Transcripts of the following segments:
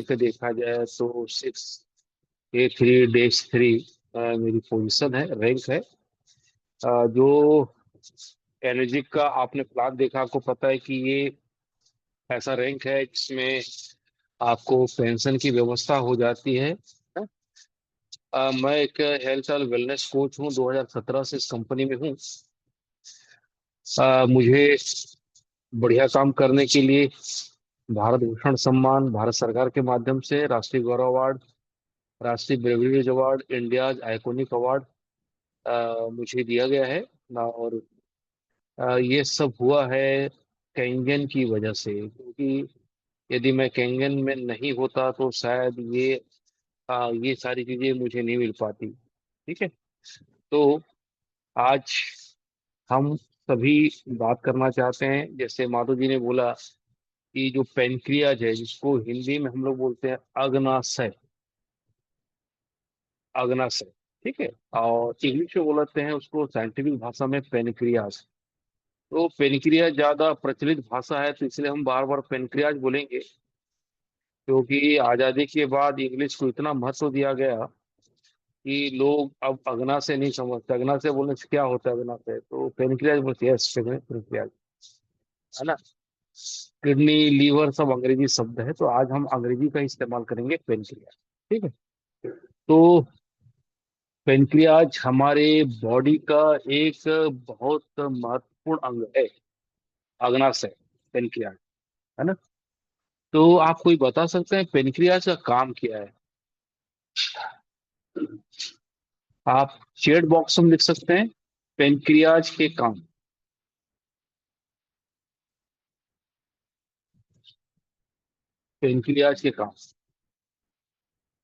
पे देखा जाए तो 6A3-3 मेरी पोजीशन है, रैंक है। जो एनर्जी का आपने प्लान देखा, आपको पता है कि ये ऐसा रैंक है जिसमें आपको पेंशन की व्यवस्था हो जाती है। मैं एक हेल्थ और वेलनेस कोच हूँ, 2017 से इस कंपनी में हूँ। मुझे बढ़िया काम करने के लिए भारत भूषण सम्मान भारत सरकार के माध्यम से, राष्ट्रीय गौरव अवार्ड, राष्ट्रीय breweries award, India iconic award मुझे दिया गया है ना। और ये सब हुआ है कैंगन की वजह से, क्योंकि यदि मैं कैंगन में नहीं होता तो शायद ये सारी चीजें मुझे नहीं मिल पाती। ठीक है। तो आज हम सभी बात करना चाहते हैं, जैसे माधु जी ने बोला कि जो पेनक्रियाज है, जिसको हिंदी में हम लोग बोलते हैं अग्नाशय, अग्नाशय। ठीक है। और इंग्लिश में बोलते हैं उसको साइंटिफिक भाषा में पेनक्रियाज। तो पेनक्रियाज ज्यादा प्रचलित भाषा है, तो इसलिए हम बार बार पेनक्रियाज बोलेंगे, क्योंकि आजादी के बाद इंग्लिश को इतना महत्व दिया गया कि लोग अब अग्ना से नहीं समझते। अग्ना से बोलने से क्या होता है, अग्ना से तो पेनक्रियाज बोलते हैं, यस पेनक्रियाज, है ना। किडनी, लीवर सब अंग्रेजी शब्द है, तो आज हम अंग्रेजी का इस्तेमाल करेंगे, पेनक्रियाज। ठीक है। तो पेनक्रियाज हमारे बॉडी का एक बहुत महत्वपूर्ण अंग है, अग्नाशय, पेनक्रियाज, है ना। तो आप कोई बता सकते हैं पेनक्रियाज का काम क्या है? आप चेट बॉक्स में लिख सकते हैं पेनक्रियाज के काम। पेनक्रियाज के काम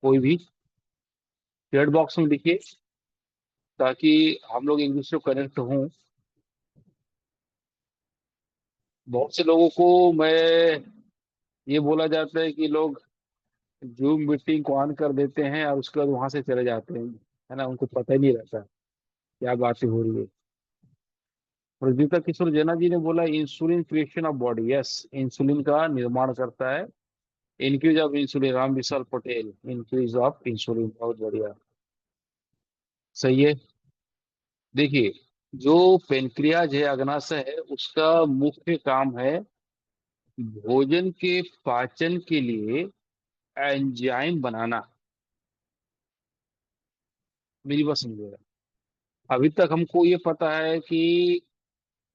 कोई भी चेट बॉक्स में लिखिए, ताकि हम लोग इंग्लिश से कनेक्ट हों। बहुत से लोगों को मैं ये बोला जाता है कि लोग जूम मीटिंग को ऑन कर देते हैं और उसके बाद वहां से चले जाते हैं, है ना, उनको पता ही नहीं रहता क्या बातें हो रही है। प्रदीप्ता किशोर जेना जी ने बोला insulin creation of body, yes, insulin का निर्माण करता है। Increase of insulin, Ram Vishal Patel, increase of insulin, बहुत बढ़िया, सही है। देखिए, जो पेनक्रियाज है, अग्नाशय है, उसका मुख्य काम है भोजन के पाचन के लिए एंजाइम बनाना। मेरी बात समझिएगा। अभी तक हमको ये पता है कि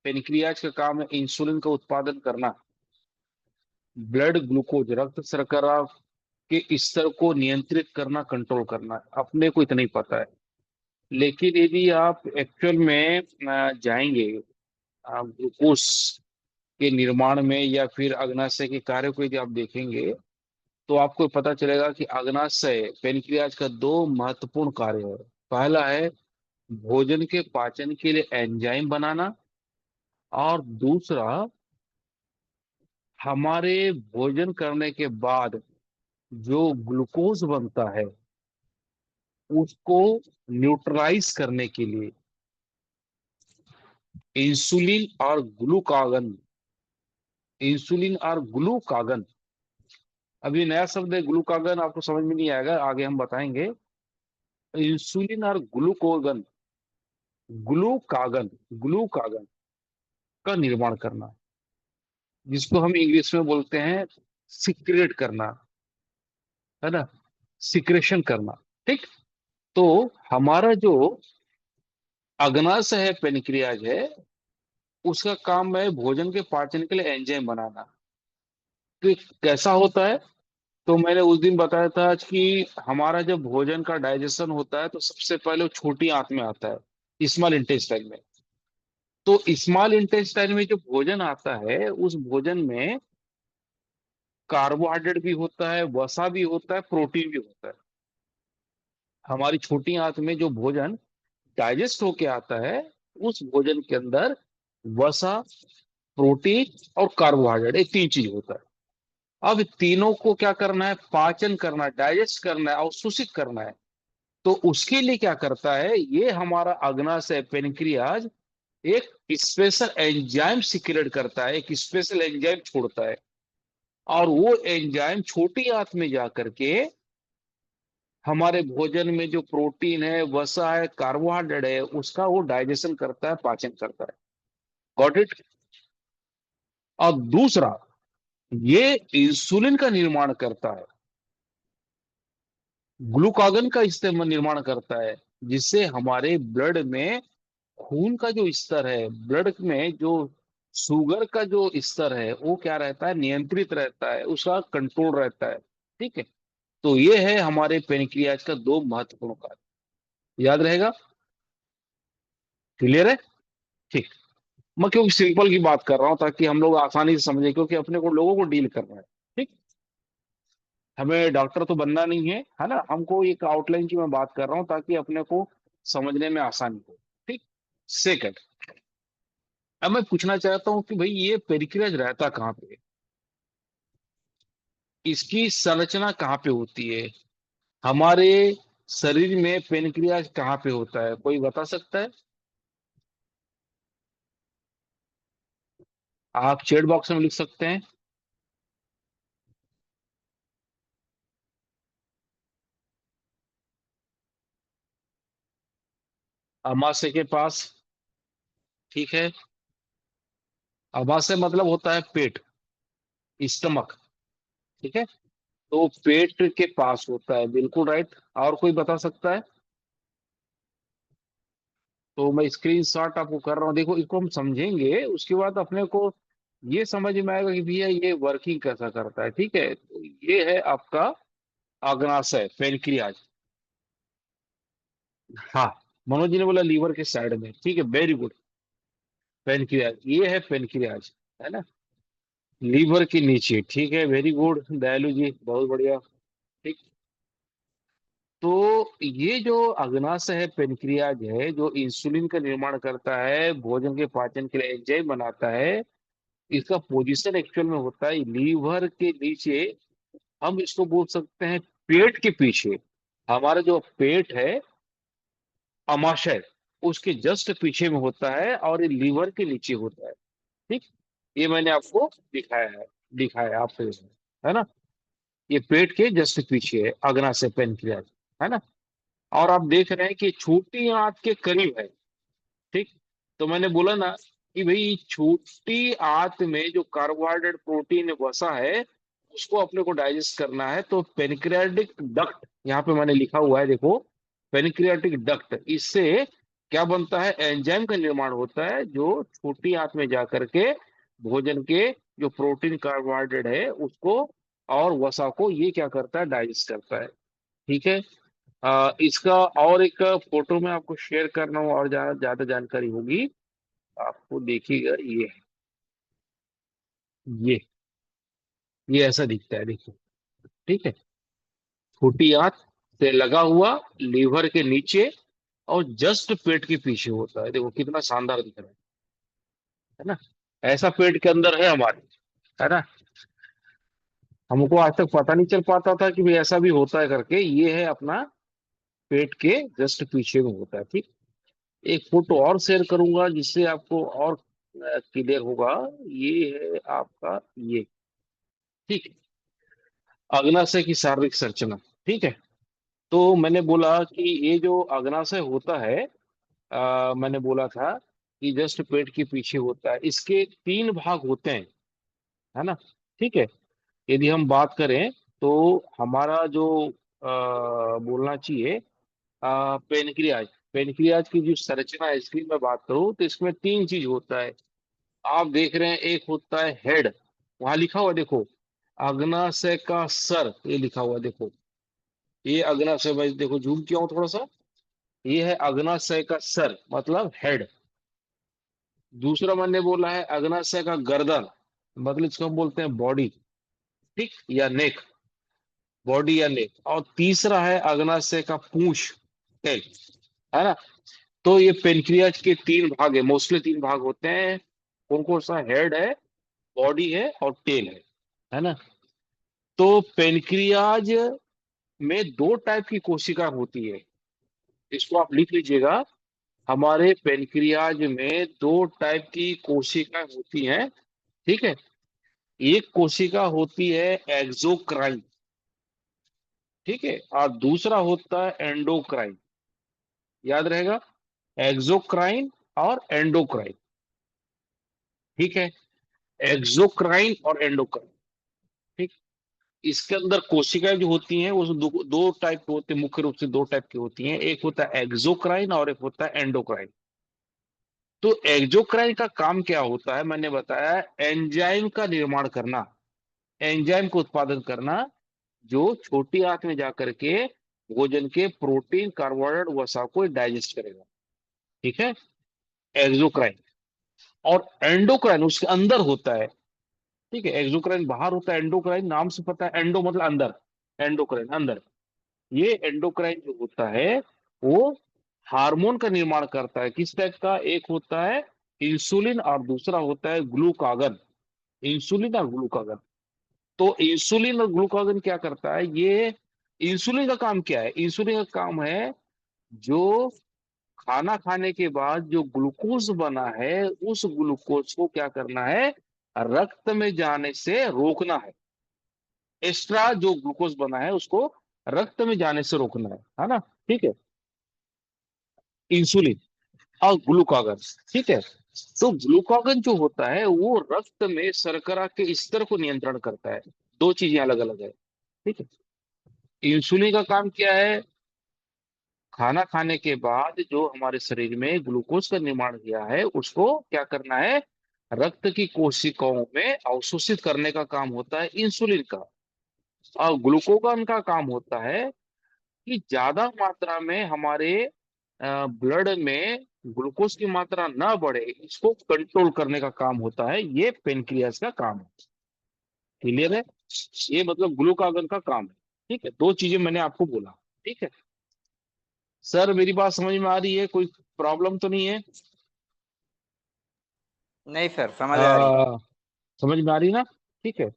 पेनक्रियाज का काम है इंसुलिन का उत्पादन करना, ब्लड ग्लूकोज, रक्त शर्करा के स्तर को नियंत्रित करना, कंट्रोल करना, अपने को इतना ही पता है। लेकिन यदि आप एक्चुअल में जाएंगे ग्लूकोज के निर्माण में, या फिर अग्नाशय के कार्य को यदि आप देखेंगे, तो आपको पता चलेगा कि अग्नाशय पेनक्रियाज का दो महत्वपूर्ण कार्य है। पहला है भोजन के पाचन के लिए एंजाइम बनाना, और दूसरा हमारे भोजन करने के बाद जो ग्लूकोज बनता है उसको न्यूट्रलाइज करने के लिए इंसुलिन और ग्लूकागन, इंसुलिन और ग्लूकागन। अभी नया शब्द है ग्लूकागन, आपको समझ में नहीं आएगा, आगे हम बताएंगे। इंसुलिन और ग्लूकोगन, ग्लूकागन, ग्लूकागन का निर्माण करना, जिसको हम इंग्लिश में बोलते हैं सिक्रेट करना, है ना, सिक्रेशन करना। ठीक। तो हमारा जो अग्नाशय है, पेनक्रियाज है, उसका काम है भोजन के पाचन के लिए एंजाइम बनाना। तो ये कैसा होता है? तो मैंने उस दिन बताया था कि हमारा जब भोजन का डाइजेशन होता है तो सबसे पहले वो छोटी आंत में आता है, स्मॉल इंटेस्टाइन में। तो स्मॉल इंटेस्टाइन में जो भोजन आता है, उस भोजन में कार्बोहाइड्रेट भी होता है, वसा भी होता है, प्रोटीन भी होता है। हमारी छोटी आंत में जो भोजन डाइजेस्ट होके आता है, उस भोजन के अंदर वसा, प्रोटीन और कार्बोहाइड्रेट, ये तीन चीज होता है। अब तीनों को क्या करना है? पाचन करना है, डाइजेस्ट करना है, अवशोषित करना है। तो उसके लिए क्या करता है ये हमारा अग्नाशय, पेनक्रियाज, एक स्पेशल एंजाइम सिक्रेट करता है, एक स्पेशल एंजाइम छोड़ता है। और वो एंजाइम छोटी आंत में जा करके हमारे भोजन में जो प्रोटीन है, वसा है, कार्बोहाइड्रेट है, उसका वो डाइजेशन करता है, पाचन करता है। Got it. और दूसरा, ये इंसुलिन का निर्माण करता है, ग्लूकागन का इस्तेमाल निर्माण करता है, जिससे हमारे ब्लड में खून का जो स्तर है, ब्लड में जो शुगर का जो स्तर है, वो क्या रहता है, नियंत्रित रहता है, उसका कंट्रोल रहता है। ठीक है। तो ये है हमारे पेनक्रियाज का दो महत्वपूर्ण कार्य। याद रहेगा? क्लियर है? ठीक। मैं क्योंकि सिंपल की बात कर रहा हूं ताकि हम लोग आसानी से समझे, क्योंकि अपने को लोगों को डील करना है। ठीक। हमें डॉक्टर तो बनना नहीं है ना, हमको एक आउटलाइन की मैं बात कर रहा हूं ताकि अपने को समझने में आसानी हो। ठीक। सेकंड, अब मैं पूछना चाहता हूँ कि भाई ये पेरिक्लेज रहता कहाँ पे है? इसकी संरचना कहाँ पे होती है? हमारे शरीर में पेनक्रियाज कहाँ पे होता है, कोई बता सकता है? आप चैट बॉक्स में लिख सकते हैं। अमाशय के पास। ठीक है। अमाशय मतलब होता है पेट, स्टमक। ठीक है। तो पेट के पास होता है, बिल्कुल राइट। और कोई बता सकता है? तो मैं स्क्रीन शॉट आपको कर रहा हूँ, देखो इसको हम समझेंगे, उसके बाद अपने को ये समझ में आएगा कि भैया ये वर्किंग कैसा करता है। ठीक है। तो ये है आपका अग्नाशय, पेनक्रियाज। हाँ, मनोज जी ने बोला लीवर के साइड में, ठीक है, वेरी गुड। पेनक्रियाज, ये है पेनक्रियाज, है ना, लीवर के नीचे। ठीक है, वेरी गुड दयालु जी, बहुत बढ़िया। ठीक। तो ये जो अग्नाशय है, पेनक्रियाज है, जो इंसुलिन का निर्माण करता है, भोजन के पाचन के लिए एंजाइम बनाता है, इसका पोजीशन एक्चुअल में होता है लीवर के नीचे। हम इसको बोल सकते हैं पेट के पीछे। हमारा जो पेट है, अमाशय, उसके जस्ट पीछे में होता है, और ये लीवर के नीचे होता है। ठीक। ये मैंने आपको दिखाया है, दिखाया है आपको, है ना। ये पेट के जस्ट पीछे है अग्नाशय, पेनक्रियाज, है ना। और आप देख रहे हैं कि छोटी आंत के करीब है। ठीक। तो मैंने बोला ना कि भाई छोटी आंत में जो कार्बोहाइड्रेट, प्रोटीन, वसा है, उसको अपने को डाइजेस्ट करना है, तो पेनक्रियाटिक डक्ट, यहाँ पे मैंने लिखा हुआ है देखो, पेनक्रियाटिक डक्ट, इससे क्या बनता है, एंजाइम का निर्माण होता है, जो छोटी आंत में जा करके भोजन के जो प्रोटीन, कार्बोहाइड्रेट है उसको और वसा को ये क्या करता है, डाइजेस्ट करता है। ठीक है। इसका और एक फोटो में आपको शेयर करना हो और ज्यादा ज्यादा जानकारी होगी, आपको देखिएगा। ये ये ऐसा दिखता है, देखो। ठीक है। छोटी आंत से लगा हुआ, लीवर के नीचे, और जस्ट पेट के पीछे होता है, देखो कितना शानदार दिख रहा है ना। ऐसा पेट के अंदर है हमारे, है ना। हमको आज तक पता नहीं चल पाता था कि भाई ऐसा भी होता है करके। ये है अपना पेट के जस्ट पीछे में होता है। ठीक। एक फोटो और शेयर करूंगा जिससे आपको और क्लियर होगा। ये है आपका ये। ठीक है। अग्नाशय की शारीरिक संरचना। ठीक है। तो मैंने बोला कि ये जो अग्नाशय होता है, मैंने बोला था कि जस्ट पेट के पीछे होता है, इसके तीन भाग होते हैं, है ना। ठीक है। यदि हम बात करें तो हमारा जो बोलना चाहिए, पेनक्रियाज, पेनक्रियाज की जो संरचना है, इसकी मैं बात करूं तो इसमें तीन चीज होता है। आप देख रहे हैं, एक होता है हेड, वहां लिखा हुआ देखो, अग्नाशय का सर, ये लिखा हुआ देखो। ये अग्नाशय, भाई देखो जूम किया हूं थोड़ा सा, ये है अग्नाशय का सर, मतलब हेड। दूसरा मैंने बोला है अग्नाशय का गर्दन, मतलब इसको हम बोलते हैं बॉडी। ठीक, या नेक, बॉडी या नेक। और तीसरा है अग्नाशय का पूंछ, टेल, है ना। तो ये पेनक्रियाज के तीन भाग है, मोस्टली तीन भाग होते हैं। कौन कौन सा, हेड है, बॉडी है, और टेल है ना। तो पेनक्रियाज में दो टाइप की कोशिका होती है, इसको आप लिख लीजिएगा। हमारे पेनक्रियाज में दो टाइप की कोशिका होती हैं। ठीक है। एक कोशिका होती है एक्सोक्राइन, ठीक है, और दूसरा होता है एंडोक्राइन। याद रहेगा, एक्सोक्राइन और एंडोक्राइन। ठीक है, एक्सोक्राइन और एंडोक्राइन। ठीक। इसके अंदर कोशिकाएं जो होती हैं वो दो टाइप के होते हैं, मुख्य रूप से दो टाइप की होती हैं। एक होता है एक्सोक्राइन और एक होता है एंडोक्राइन। तो एक्सोक्राइन का काम क्या होता है, मैंने बताया, एंजाइम का निर्माण करना, एंजाइम को उत्पादन करना, जो छोटी आंत में जाकर के भोजन के प्रोटीन, कार्बोहाइड्रेट, वसा को डाइजेस्ट करेगा। ठीक है, एक्सोक्राइन। और एंडोक्राइन उसके अंदर होता है। ठीक है, एक्सोक्राइन बाहर होता है, एंडोक्राइन नाम से पता है, एंडो मतलब अंदर, एंडोक्राइन अंदर। ये एंडोक्राइन जो होता है वो हार्मोन का निर्माण करता है। किस टाइप का, एक होता है इंसुलिन और दूसरा होता है ग्लूकागन। इंसुलिन और ग्लूकागन। तो इंसुलिन और ग्लूकागन क्या करता है, ये इंसुलिन का काम क्या है, इंसुलिन का काम है जो खाना खाने के बाद जो ग्लूकोज बना है उस ग्लूकोज को क्या करना है, रक्त में जाने से रोकना है। एक्स्ट्रा जो ग्लूकोज बना है उसको रक्त में जाने से रोकना है ना। ठीक है, इंसुलिन और ग्लूकागन। ठीक है, तो ग्लूकागन जो होता है वो रक्त में शर्करा के स्तर को नियंत्रण करता है। दो चीजें अलग अलग है। ठीक है, इंसुलिन का काम क्या है, खाना खाने के बाद जो हमारे शरीर में ग्लूकोज का निर्माण किया है उसको क्या करना है, रक्त की कोशिकाओं में अवशोषित करने का काम होता है इंसुलिन का। और ग्लूकोगन का काम होता है कि ज्यादा मात्रा में हमारे ब्लड में ग्लूकोज की मात्रा ना बढ़े, इसको कंट्रोल करने का काम होता है। ये पेनक्रियास का काम है। क्लियर है, ये मतलब ग्लूकागन का काम है। ठीक है, दो चीजें मैंने आपको बोला। ठीक है सर, मेरी बात समझ में आ रही है, कोई प्रॉब्लम तो नहीं है? नहीं सर, समझ आ रही। आ, समझ में आ रही ना? ठीक है।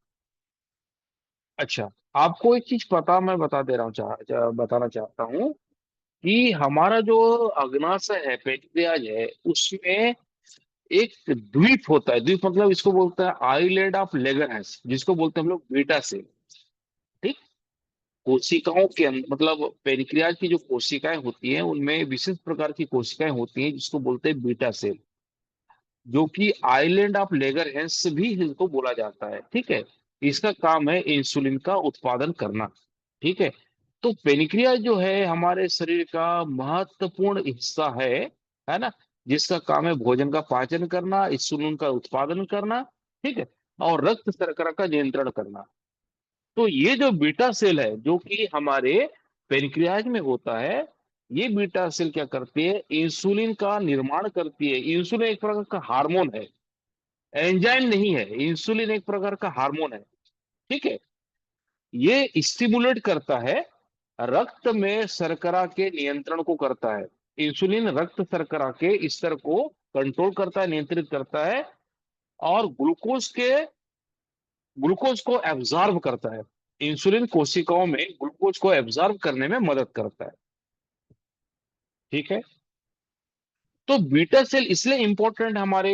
अच्छा, आपको एक चीज पता, मैं बता दे रहा हूँ, बताना चाहता हूँ कि हमारा जो अग्नाशय है, पेनक्रियाज है, उसमें एक द्वीप होता है। द्वीप मतलब इसको बोलते हैं आइलैंड ऑफ लेगरहैंस, जिसको बोलते हैं हम लोग बीटा सेल। ठीक। कोशिकाओं के मतलब पेनक्रियाज की जो कोशिकाएं होती हैं उनमें विशेष प्रकार की कोशिकाएं होती हैं जिसको बोलते हैं बीटा सेल, जो कि आइलैंड ऑफ लेगरहैंस भी इसको बोला जाता है। ठीक है, इसका काम है इंसुलिन का उत्पादन करना। ठीक है, तो पेनक्रियास जो है हमारे शरीर का महत्वपूर्ण हिस्सा है ना, जिसका काम है भोजन का पाचन करना, इंसुलिन का उत्पादन करना। ठीक है, और रक्त शर्करा का नियंत्रण करना। तो ये जो बीटा सेल है जो कि हमारे पेनक्रियाज में होता है, ये बीटा सेल क्या करती है, इंसुलिन का निर्माण करती है। इंसुलिन एक प्रकार का हार्मोन है, एंजाइम नहीं है, इंसुलिन एक प्रकार का हार्मोन है। ठीक है, ये स्टिमुलेट करता है, रक्त में शर्करा के नियंत्रण को करता है। इंसुलिन रक्त शर्करा के स्तर को कंट्रोल करता है, नियंत्रित करता है, और ग्लूकोज को एब्जॉर्ब करता है। इंसुलिन कोशिकाओं में ग्लूकोज को एब्जॉर्ब करने में मदद करता है। ठीक है, तो बीटा सेल इसलिए इंपॉर्टेंट है हमारे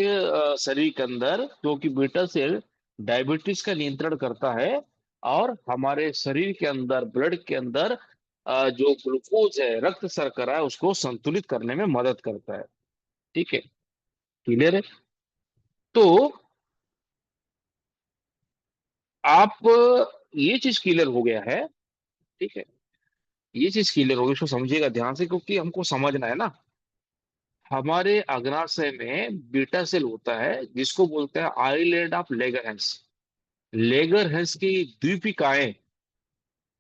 शरीर के अंदर, क्योंकि बीटा सेल डायबिटीज का नियंत्रण करता है और हमारे शरीर के अंदर, ब्लड के अंदर जो ग्लूकोज है, रक्त शर्करा है, उसको संतुलित करने में मदद करता है। ठीक है, क्लियर है? तो आप ये चीज क्लियर हो गया है। ठीक है, ये चीज क्लियर होगी, इसको समझिएगा ध्यान से, क्योंकि हमको समझना है ना। हमारे अग्नाशय में बीटा सेल होता है जिसको बोलते हैं आइलैंड ऑफ लेगरहैंस। लेगरहंस की द्वीपिकाएं,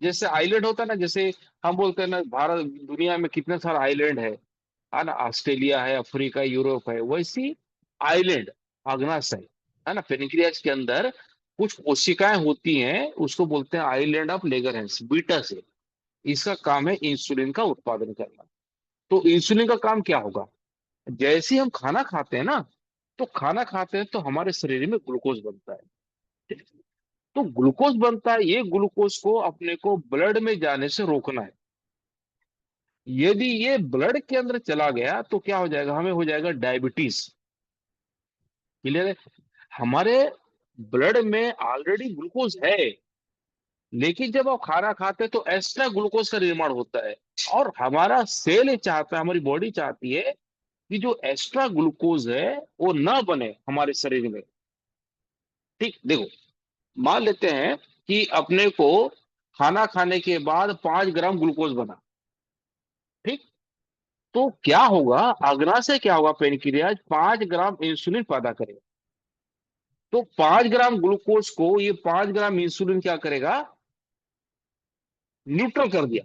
जैसे आइलैंड होता है ना, जैसे हम बोलते हैं ना भारत, दुनिया में कितने सारे आइलैंड है ना, ऑस्ट्रेलिया है, अफ्रीका, यूरोप है, वैसी आइलैंड आग्नाशय है ना, पेनक्रियाज के अंदर कुछ कोशिकाएं होती हैं, उसको बोलते हैं आइलैंड ऑफ लेगरहंस, बीटा से। इसका काम है इंसुलिन का उत्पादन करना। तो इंसुलिन का काम क्या होगा, जैसे ही हम खाना खाते हैं ना, तो खाना खाते हैं तो हमारे शरीर में ग्लूकोज बनता है। तो ग्लूकोज बनता है, ये ग्लूकोज को अपने को ब्लड में जाने से रोकना है। यदि ये ब्लड के अंदर चला गया तो क्या हो जाएगा, हमें हो जाएगा डायबिटीज। क्लियर है? हमारे ब्लड में ऑलरेडी ग्लूकोज है, लेकिन जब आप खाना खाते हैं तो एक्स्ट्रा ग्लूकोज का निर्माण होता है। और हमारा सेल ये चाहता है, हमारी बॉडी चाहती है कि जो एक्स्ट्रा ग्लूकोज है वो ना बने हमारे शरीर में। ठीक, देखो, मान लेते हैं कि अपने को खाना खाने के बाद 5 ग्राम ग्लूकोज बना। ठीक, तो क्या होगा, अगना से क्या होगा, पेनक्रियाज 5 ग्राम इंसुलिन पैदा करेगा। तो 5 ग्राम ग्लूकोज को ये 5 ग्राम इंसुलिन क्या करेगा, न्यूट्रल कर दिया।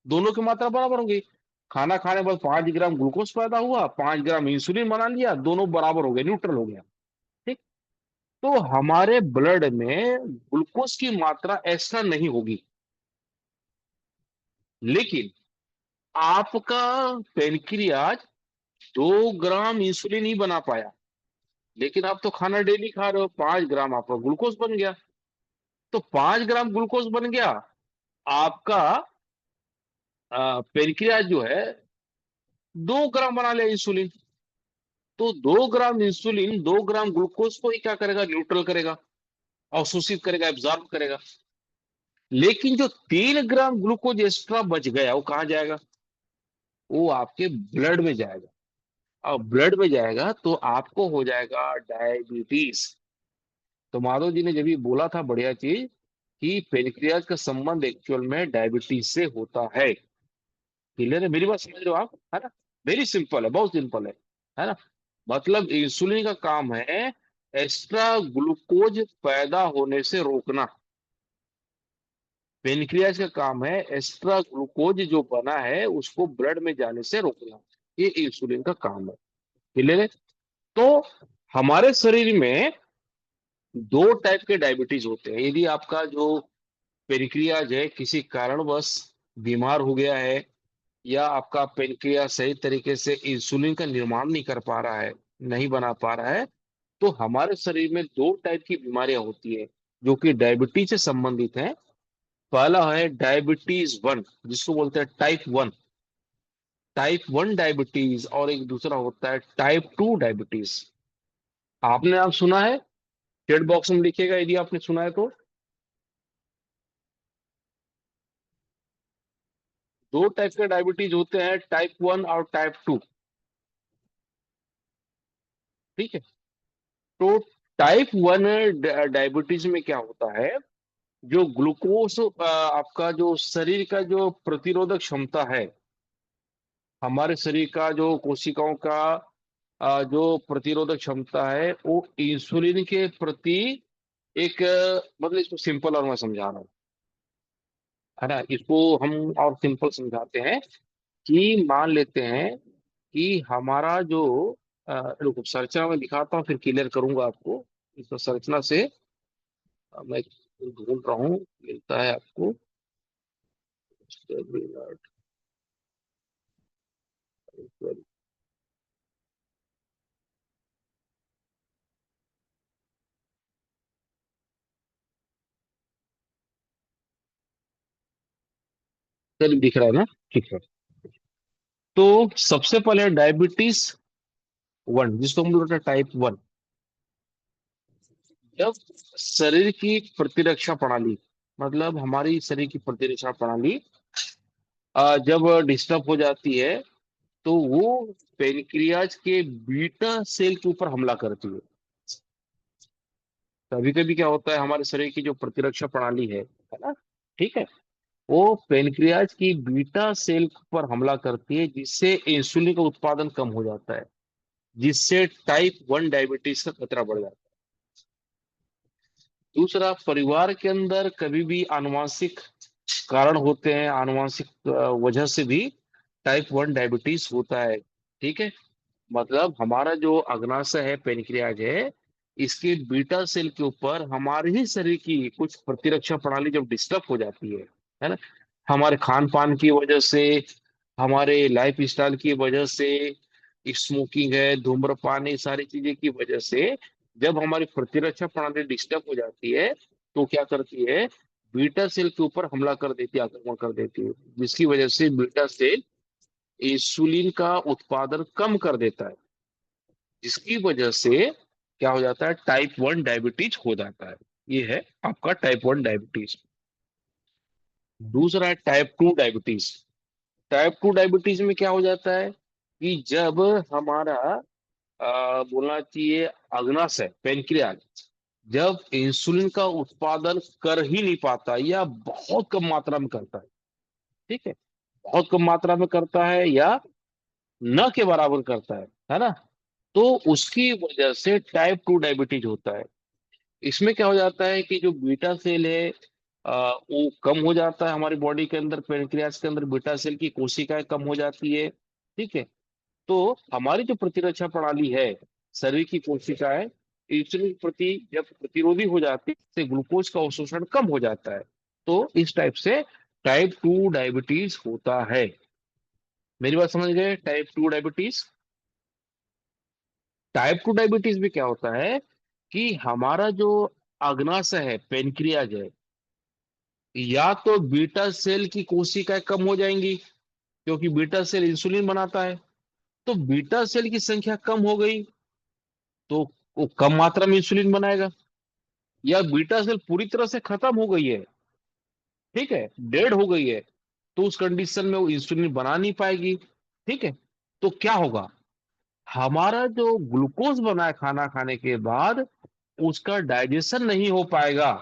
दोनों की मात्रा बराबर होगी। खाना खाने के बाद 5 ग्राम ग्लूकोज पैदा हुआ, 5 ग्राम इंसुलिन बना लिया, दोनों बराबर हो गए, न्यूट्रल हो गया। ठीक, तो हमारे ब्लड में ग्लूकोज की मात्रा एक्स्ट्रा नहीं होगी। लेकिन आपका पेनक्रियाज 2 ग्राम इंसुलिन ही बना पाया, लेकिन आप तो खाना डेली खा रहे हो, 5 ग्राम आपका ग्लूकोज बन गया। तो 5 ग्राम ग्लूकोज बन गया आपका, पेनक्रियाज जो है 2 ग्राम बना लिया इंसुलिन। तो 2 ग्राम इंसुलिन 2 ग्राम ग्लूकोज को ही क्या करेगा, न्यूट्रल करेगा, अवशोषित करेगा, एब्जॉर्ब करेगा। लेकिन जो 3 ग्राम ग्लूकोज एक्स्ट्रा बच गया वो कहाँ जाएगा, वो आपके ब्लड में जाएगा। और ब्लड में जाएगा तो आपको हो जाएगा डायबिटीज। तो माधव जी ने जब ये बोला था बढ़िया चीज, कि पेनक्रियाज का संबंध एक्चुअल में डायबिटीज से होता है। क्लियर है, मेरी बात समझ रहे हो आप, है ना? वेरी सिंपल है, बहुत सिंपल है ना? मतलब इंसुलिन का काम है एक्स्ट्रा ग्लूकोज पैदा होने से रोकना। पेनक्रियाज का काम है एक्स्ट्रा ग्लूकोज जो बना है उसको ब्लड में जाने से रोकना। ये इंसुलिन का काम है। क्लियर है? तो हमारे शरीर में 2 टाइप के डायबिटीज होते हैं। यदि आपका जो पेनक्रियाज है किसी कारणवश बीमार हो गया है, या आपका पेनक्रियाज सही तरीके से इंसुलिन का निर्माण नहीं कर पा रहा है, नहीं बना पा रहा है, तो हमारे शरीर में 2 टाइप की बीमारियां होती है जो कि डायबिटीज से संबंधित है। पहला है डायबिटीज 1, जिसको बोलते हैं टाइप 1, टाइप 1 डायबिटीज, और एक दूसरा होता है टाइप 2 डायबिटीज। आपने नाम सुना है? चैट बॉक्स में लिखिएगा यदि आपने सुना है तो। 2 टाइप के डायबिटीज होते हैं, टाइप 1 और टाइप 2। ठीक है, तो टाइप 1 डायबिटीज में क्या होता है, जो ग्लूकोज आपका जो शरीर का जो प्रतिरोधक क्षमता है, हमारे शरीर का जो कोशिकाओं का जो प्रतिरोधक क्षमता है वो इंसुलिन के प्रति एक मतलब इसको सिंपल और मैं समझा रहा हूँ, है ना? इसको हम और सिंपल समझाते हैं कि मान लेते हैं कि हमारा जो रुको संरचना में दिखाता हूँ फिर क्लियर करूंगा आपको। इस संरचना से मैं ढूंढ रहा हूँ, मिलता है आपको। चलिए दिख रहा है ना? ठीक है। तो सबसे पहले डायबिटीज 1, जिसको हम बोलते हैं टाइप 1। जब शरीर की प्रतिरक्षा प्रणाली, मतलब हमारी शरीर की प्रतिरक्षा प्रणाली जब डिस्टर्ब हो जाती है, तो वो पेनक्रियाज के बीटा सेल के ऊपर हमला करती है। कभी कभी क्या होता है, हमारे शरीर की जो प्रतिरक्षा प्रणाली है ना? ठीक है, वो पेनक्रियाज की बीटा सेल पर हमला करती है, जिससे इंसुलिन का उत्पादन कम हो जाता है, जिससे टाइप 1 डायबिटीज का खतरा बढ़ जाता है। दूसरा, परिवार के अंदर कभी भी आनुवंशिक कारण होते हैं, आनुवंशिक वजह से भी टाइप 1 डायबिटीज होता है। ठीक है, मतलब हमारा जो अग्नाशय है, पेनक्रियाज है, इसके बीटा सेल के ऊपर हमारे ही शरीर की कुछ प्रतिरक्षा प्रणाली जब डिस्टर्ब हो जाती है ना, हमारे खान पान की वजह से, हमारे लाइफ स्टाइल की वजह से, स्मोकिंग है, धूम्रपान है, ये सारी चीजें की वजह से जब हमारी प्रतिरक्षा प्रणाली डिस्टर्ब हो जाती है, तो क्या करती है, बीटा सेल के ऊपर हमला कर देती है, आक्रमण कर देती है, जिसकी वजह से बीटा सेल इंसुलिन का उत्पादन कम कर देता है, जिसकी वजह से क्या हो जाता है, टाइप 1 डायबिटीज हो जाता है। ये है आपका टाइप 1 डायबिटीज। दूसरा है टाइप 2 डायबिटीज। टाइप 2 डायबिटीज में क्या हो जाता है कि जब हमारा बोलना चाहिए अग्नाशय पेनक्रियाज जब इंसुलिन का उत्पादन कर ही नहीं पाता या बहुत कम मात्रा में करता है, ठीक है, बहुत कम मात्रा में करता है या न के बराबर करता है ना, तो उसकी वजह से टाइप 2 डायबिटीज होता है। इसमें क्या हो जाता है कि जो बीटा सेल है वो कम हो जाता है हमारी बॉडी के अंदर, पेनक्रियास के अंदर बीटा सेल की कोशिकाएं कम हो जाती है, ठीक है। तो हमारी जो प्रतिरक्षा प्रणाली है, शरीर की कोशिकाएं इंसुलिन के प्रति जब प्रतिरोधी हो जाती है, इससे ग्लूकोज का अवशोषण कम हो जाता है। तो इस टाइप से टाइप 2 डायबिटीज होता है। मेरी बात समझ गए, टाइप 2 डायबिटीज। टाइप 2 डायबिटीज में क्या होता है कि हमारा जो अग्नाशय है पेनक्रियाज है, या तो बीटा सेल की कोशिकाएं कम हो जाएंगी, क्योंकि बीटा सेल इंसुलिन बनाता है। तो बीटा सेल की संख्या कम हो गई तो वो कम मात्रा में इंसुलिन बनाएगा। या बीटा सेल पूरी तरह से खत्म हो गई है, ठीक है, डेड हो गई है, तो उस कंडीशन में वो इंसुलिन बना नहीं पाएगी, ठीक है। तो क्या होगा, हमारा जो ग्लूकोज बना है खाना खाने के बाद उसका डाइजेशन नहीं हो पाएगा,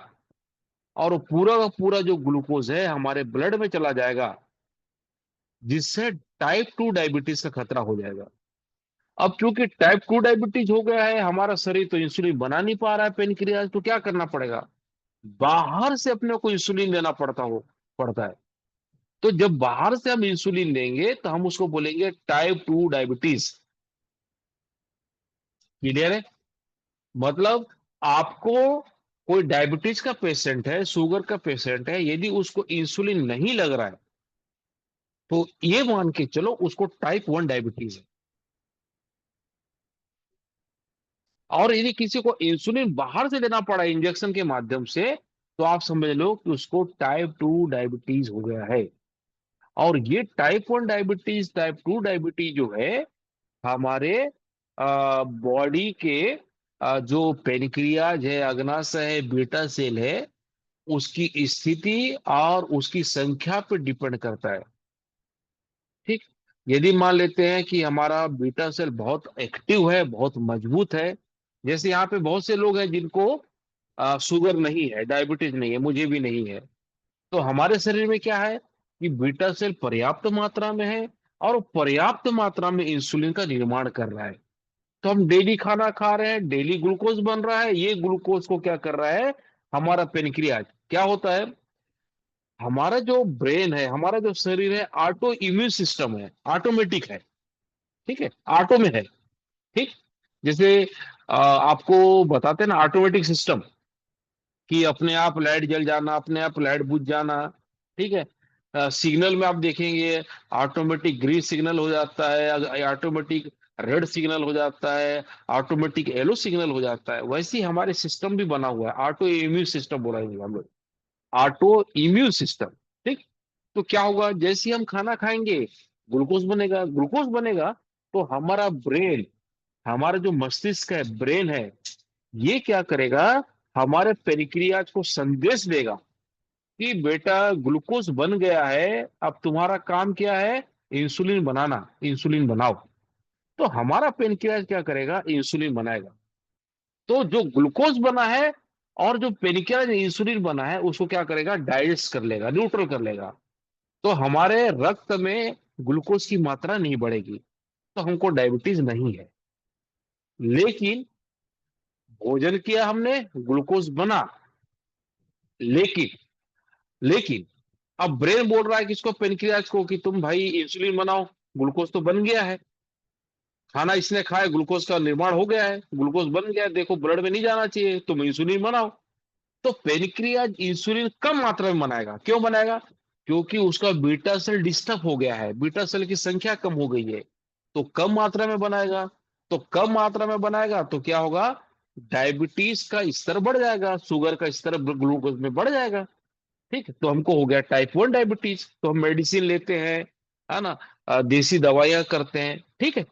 और वो पूरा का पूरा जो ग्लूकोज है हमारे ब्लड में चला जाएगा, जिससे टाइप 2 डायबिटीज का खतरा हो जाएगा। अब क्योंकि टाइप 2 डायबिटीज हो गया है, हमारा शरीर तो इंसुलिन बना नहीं पा रहा है पेनक्रियाज, तो क्या करना पड़ेगा, बाहर से अपने को इंसुलिन लेना पड़ता है। तो जब बाहर से हम इंसुलिन लेंगे तो हम उसको बोलेंगे टाइप 2 डायबिटीज। क्लियर है? मतलब आपको कोई डायबिटीज का पेशेंट है, शुगर का पेशेंट है, यदि उसको इंसुलिन नहीं लग रहा है तो ये मान के चलो उसको टाइप 1 डायबिटीज है। और यदि किसी को इंसुलिन बाहर से लेना पड़ा इंजेक्शन के माध्यम से, तो आप समझ लो कि उसको टाइप 2 डायबिटीज हो गया है। और ये टाइप 1 डायबिटीज जो है हमारे बॉडी के जो पेनक्रियाज है, अग्नाशय है, बीटा सेल है, उसकी स्थिति और उसकी संख्या पर डिपेंड करता है, ठीक। यदि मान लेते हैं कि हमारा बीटा सेल बहुत एक्टिव है, बहुत मजबूत है, जैसे यहाँ पे बहुत से लोग हैं जिनको शुगर नहीं है, डायबिटीज नहीं है, मुझे भी नहीं है, तो हमारे शरीर में क्या है कि बीटा सेल पर्याप्त मात्रा में है और पर्याप्त मात्रा में इंसुलिन का निर्माण कर रहा है। तो हम डेली खाना खा रहे हैं, डेली ग्लूकोज बन रहा है, ये ग्लूकोज को क्या कर रहा है, हमारा पेनक्रियाज क्या होता है, हमारा जो ब्रेन है, हमारा जो शरीर है, ऑटो इम्यून सिस्टम है, ऑटोमेटिक है, ठीक है, ऑटो में है, ठीक। जैसे आपको बताते हैं ना ऑटोमेटिक सिस्टम, कि अपने आप लाइट जल जाना, अपने आप लाइट बुझ जाना, ठीक है। सिग्नल में आप देखेंगे ऑटोमेटिक ग्रीन सिग्नल हो जाता है, ऑटोमेटिक रेड सिग्नल हो जाता है, ऑटोमेटिक येलो सिग्नल हो जाता है। वैसे ही हमारे सिस्टम भी बना हुआ है, ऑटो इम्यून सिस्टम बोलेंगे हम लोग, ऑटो इम्यून सिस्टम, ठीक। तो क्या होगा, जैसे ही हम खाना खाएंगे ग्लूकोज बनेगा, ग्लूकोज बनेगा तो हमारा ब्रेन, हमारा जो मस्तिष्क है, ब्रेन है, ये क्या करेगा, हमारे पेरिक्रियाज को संदेश देगा कि बेटा ग्लूकोज बन गया है, अब तुम्हारा काम क्या है, इंसुलिन बनाना, इंसुलिन बनाओ। तो हमारा पेनक्रियाज क्या करेगा, इंसुलिन बनाएगा। तो जो ग्लूकोज बना है और जो पेनक्रियाज इंसुलिन बना है उसको क्या करेगा, डाइजेस्ट कर लेगा, न्यूट्रल कर लेगा। तो हमारे रक्त में ग्लूकोज की मात्रा नहीं बढ़ेगी, तो हमको डायबिटीज नहीं है। लेकिन भोजन किया हमने, ग्लूकोज बना, लेकिन लेकिन अब ब्रेन बोल रहा है किसको, पेनक्रियाज को, कि तुम भाई इंसुलिन बनाओ, ग्लूकोज तो बन गया है, खाना इसने खाया, ग्लूकोज का निर्माण हो गया है, ग्लूकोज बन गया है, देखो ब्लड में नहीं जाना चाहिए, तुम इंसुलिन बनाओ। तो पेनक्रियाज इंसुलिन कम मात्रा में बनाएगा। क्यों बनाएगा, क्योंकि उसका बीटा सेल डिस्टर्ब हो गया है, बीटा सेल की संख्या कम हो गई है, तो कम मात्रा में बनाएगा। तो कम मात्रा में बनाएगा तो क्या होगा, डायबिटीज का स्तर बढ़ जाएगा, शुगर का स्तर ग्लूकोज में बढ़ जाएगा, ठीक। तो हमको हो गया टाइप 1 डायबिटीज, तो हम मेडिसिन लेते हैं, है ना, देसी दवाइयां करते हैं, ठीक है।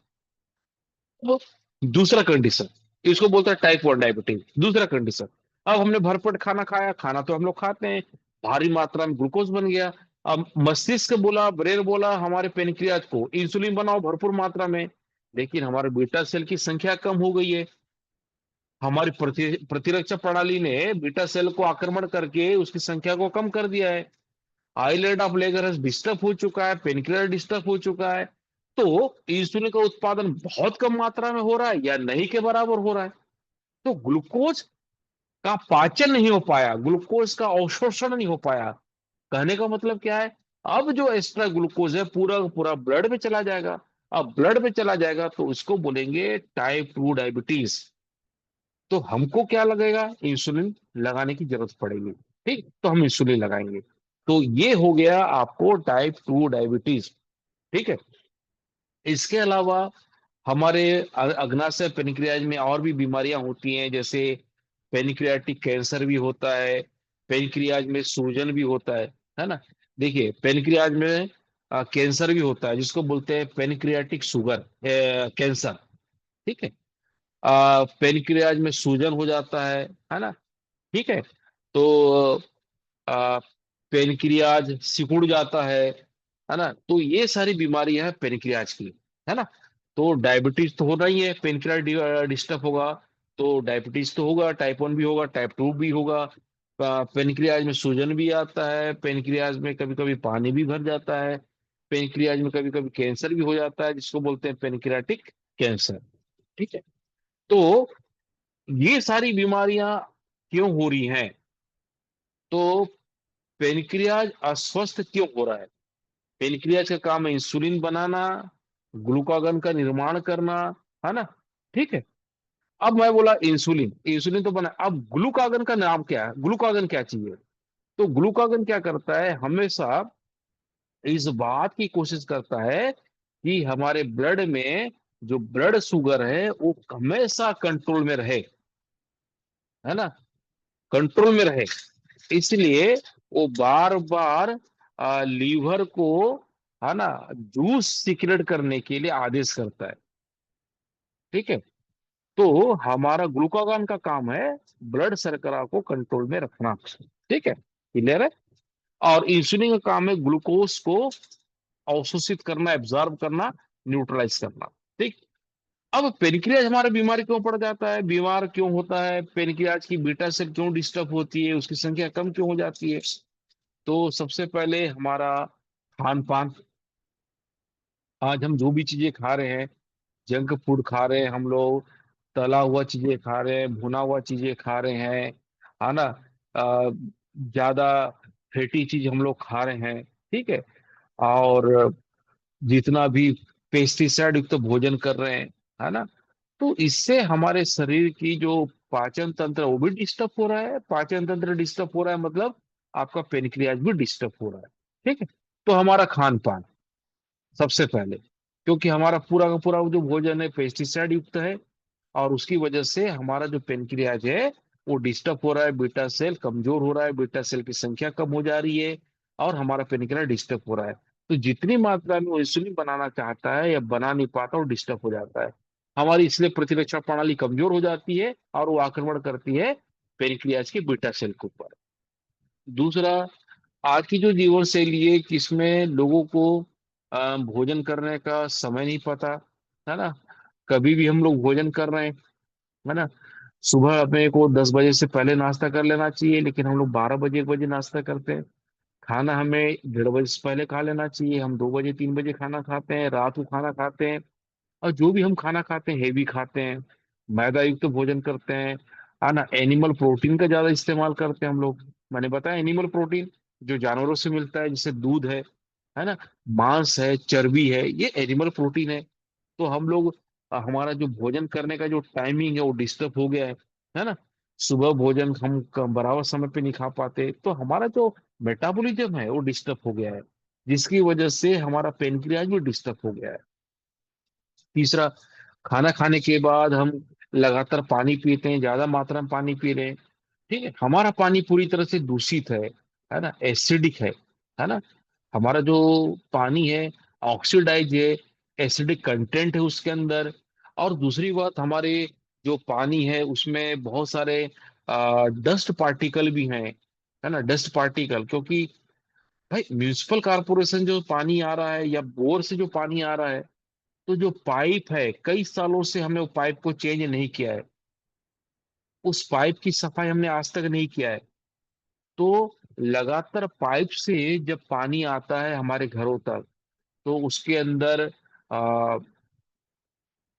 तो दूसरा कंडीशन, इसको बोलते हैं टाइप 1 डायबिटीज। दूसरा कंडीशन, अब हमने भरपेट खाना खाया, खाना तो हम लोग खाते हैं, भारी मात्रा में ग्लूकोज बन गया। अब मस्तिष्क बोला, ब्रेन बोला हमारे पेनक्रियाज को इंसुलिन बनाओ भरपूर मात्रा में, लेकिन हमारे बीटा सेल की संख्या कम हो गई है। हमारी प्रतिरक्षा प्रणाली ने बीटा सेल को आक्रमण करके उसकी संख्या को कम कर दिया है। आइलैंड ऑफ लेगर डिस्टर्ब हो चुका है, पेनक्रियाज डिस्टर्ब हो चुका है। तो इंसुलिन का उत्पादन बहुत कम मात्रा में हो रहा है या नहीं के बराबर हो रहा है। तो ग्लूकोज का पाचन नहीं हो पाया, ग्लूकोज का अवशोषण नहीं हो पाया। कहने का मतलब क्या है, अब जो एक्स्ट्रा ग्लूकोज है पूरा का पूरा ब्लड में चला जाएगा। अब ब्लड में चला जाएगा तो इसको बोलेंगे टाइप 2 डायबिटीज। तो हमको क्या लगेगा, इंसुलिन लगाने की जरूरत पड़ेगी। ठीक, तो हम इंसुलिन लगाएंगे। तो ये हो गया आपको टाइप 2 डायबिटीज। ठीक है। इसके अलावा हमारे अग्नाशय पेनक्रियाज में और भी बीमारियां होती हैं, जैसे पेनक्रियाटिक कैंसर भी होता है, पेनक्रियाज में सूजन भी होता है ना। देखिए पेनक्रियाज में कैंसर भी होता है जिसको बोलते हैं पेनक्रियाटिक शुगर कैंसर। ठीक है। पेनक्रियाज में सूजन हो जाता है ना। ठीक है। तो आ, पेनक्रियाज सिकुड़ जाता है ना। तो ये सारी बीमारियां हैं पेनक्रियाज की, है ना। तो डायबिटीज तो होना ही है, पेनक्रियाज डिस्टर्ब होगा तो डायबिटीज तो होगा, टाइप 1 भी होगा, टाइप 2 भी होगा। पेनक्रियाज में सूजन भी आता है, पेनक्रियाज में कभी कभी पानी भी भर जाता है, पेनक्रियाज में कभी कभी कैंसर भी हो जाता है जिसको बोलते हैं पेनक्रियाटिक कैंसर। ठीक है। तो ये सारी बीमारियां क्यों हो रही हैं, तो पेनक्रियाज अस्वस्थ क्यों हो रहा है। पेनक्रियाज का काम है इंसुलिन बनाना, ग्लूकागन का निर्माण करना, है ना। ठीक है। अब मैं बोला इंसुलिन, इंसुलिन तो बना, अब ग्लूकागन का नाम क्या है, ग्लूकागन क्या चीज है। तो ग्लूकागन क्या करता है, हमेशा इस बात की कोशिश करता है कि हमारे ब्लड में जो ब्लड शुगर है वो हमेशा कंट्रोल में रहे, है ना, कंट्रोल में रहे। इसलिए वो बार बार लीवर को, है ना, जूस सीक्रेट करने के लिए आदेश करता है। ठीक है। तो हमारा ग्लूकागॉन का काम है ब्लड शर्करा को कंट्रोल में रखना। ठीक है, क्लियर है। और इंसुलिन का काम है ग्लूकोज को अवशोषित करना, एब्जॉर्ब करना, न्यूट्रलाइज करना। ठीक। अब पेनक्रियाज हमारा बीमार क्यों पड़ जाता है, बीमार क्यों होता है, पेनक्रियाज की बीटा सेल क्यों डिस्टर्ब होती है, उसकी संख्या कम क्यों हो जाती है। तो सबसे पहले हमारा खान पान। आज हम जो भी चीजें खा रहे हैं, जंक फूड खा रहे हैं हम लोग, तला हुआ चीजें खा रहे हैं, भुना हुआ चीजें खा रहे हैं, है ना। ज्यादा फैटी चीज हम लोग खा रहे हैं। ठीक है। और जितना भी पेस्टिसाइड युक्त भोजन कर रहे हैं, है ना। तो इससे हमारे शरीर की जो पाचन तंत्र वो भी डिस्टर्ब हो रहा है, पाचन तंत्र डिस्टर्ब हो रहा है मतलब आपका पेनक्रियाज भी डिस्टर्ब हो रहा है। ठीक है। तो हमारा खान पान सबसे पहले, क्योंकि हमारा पूरा का पूरा जो भोजन है पेस्टिसाइड युक्त है, और उसकी वजह से हमारा जो पेनक्रियाज है वो डिस्टर्ब हो रहा है, बीटा सेल कमजोर हो रहा है, बीटा सेल की संख्या कम हो जा रही है, और हमारा पेनक्रियाज डिस्टर्ब हो रहा है। तो जितनी मात्रा में वो इंसुलिन बनाना चाहता है या बना नहीं पाता, वो डिस्टर्ब हो जाता है। हमारी इसलिए प्रतिरक्षा प्रणाली कमजोर हो जाती है और वो आक्रमण करती है पेनक्रियाज के बीटा सेल के ऊपर। दूसरा, आज की जो जीवन शैली है कि इसमें लोगों को भोजन करने का समय नहीं पता, है ना। कभी भी हम लोग भोजन कर रहे हैं, है ना। सुबह अपने को 10 बजे से पहले नाश्ता कर लेना चाहिए, लेकिन हम लोग 12 बजे 1 बजे नाश्ता करते हैं। खाना हमें 1:30 बजे से पहले खा लेना चाहिए, हम 2 बजे 3 बजे खाना खाते हैं, रात को खाना खाते हैं। और जो भी हम खाना खाते हैं हेवी खाते हैं, मैदा युक्त भोजन करते हैं, है ना। एनिमल प्रोटीन का ज्यादा इस्तेमाल करते हैं हम लोग। मैंने बताया एनिमल प्रोटीन जो जानवरों से मिलता है, जैसे दूध है ना, मांस है, चर्बी है, ये एनिमल प्रोटीन है। तो हम लोग हमारा जो भोजन करने का जो टाइमिंग है वो डिस्टर्ब हो गया है ना। सुबह भोजन हम बराबर समय पे नहीं खा पाते, तो हमारा जो मेटाबॉलिज्म है वो डिस्टर्ब हो गया है, जिसकी वजह से हमारा पेनक्रियाज भी डिस्टर्ब हो गया है। तीसरा, खाना खाने के बाद हम लगातार पानी पीते हैं, ज्यादा मात्रा में पानी पी रहे हैं। ठीक है, हमारा पानी पूरी तरह से दूषित है ना, एसिडिक है ना। हमारा जो पानी है ऑक्सीडाइज है, एसिडिक कंटेंट है उसके अंदर। और दूसरी बात, हमारे जो पानी है उसमें बहुत सारे डस्ट पार्टिकल भी हैं, है ना, डस्ट पार्टिकल। क्योंकि भाई म्यूनिसिपल कारपोरेशन जो पानी आ रहा है या बोर से जो पानी आ रहा है, तो जो पाइप है कई सालों से हमने वो पाइप को चेंज नहीं किया है, उस पाइप की सफाई हमने आज तक नहीं किया है। तो लगातार पाइप से जब पानी आता है हमारे घरों तक, तो उसके अंदर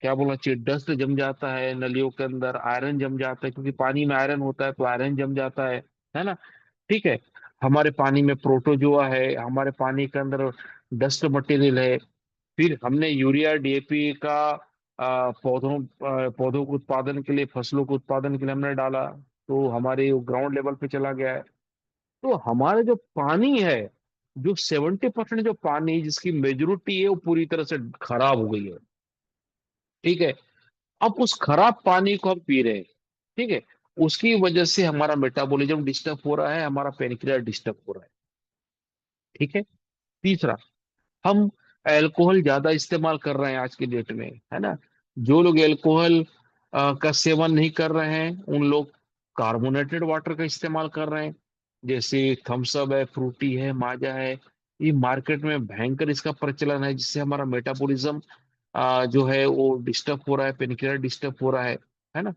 क्या बोलना चाहिए, डस्ट जम जाता है, नलियों के अंदर आयरन जम जाता है, क्योंकि पानी में आयरन होता है तो आयरन जम जाता है ना। ठीक है। हमारे पानी में प्रोटोजोआ है, हमारे पानी के अंदर डस्ट मटेरियल है। फिर हमने यूरिया डीएपी का पौधों के उत्पादन के लिए, फसलों के उत्पादन के लिए हमने डाला, तो हमारे ग्राउंड लेवल पे चला गया है। तो हमारा जो पानी है, जो 70% जो पानी जिसकी मेजोरिटी है वो पूरी तरह से खराब हो गई है। ठीक है। अब उस खराब पानी को हम पी रहे हैं। ठीक है। उसकी वजह से हमारा मेटाबॉलिज्म डिस्टर्ब हो रहा है, हमारा पेनक्रियास डिस्टर्ब हो रहा है। ठीक है। तीसरा, हम अल्कोहल ज्यादा इस्तेमाल कर रहे हैं आज की डेट में, है ना। जो लोग अल्कोहल का सेवन नहीं कर रहे हैं, उन लोग कार्बोनेटेड वाटर का इस्तेमाल कर रहे हैं। जैसे थम्स अप है, फ्रूटी है, माजा है। ये मार्केट में भयंकर इसका प्रचलन है, जिससे हमारा मेटाबॉलिज्म जो है वो डिस्टर्ब हो रहा है, पेनक्रियास डिस्टर्ब हो रहा है ना।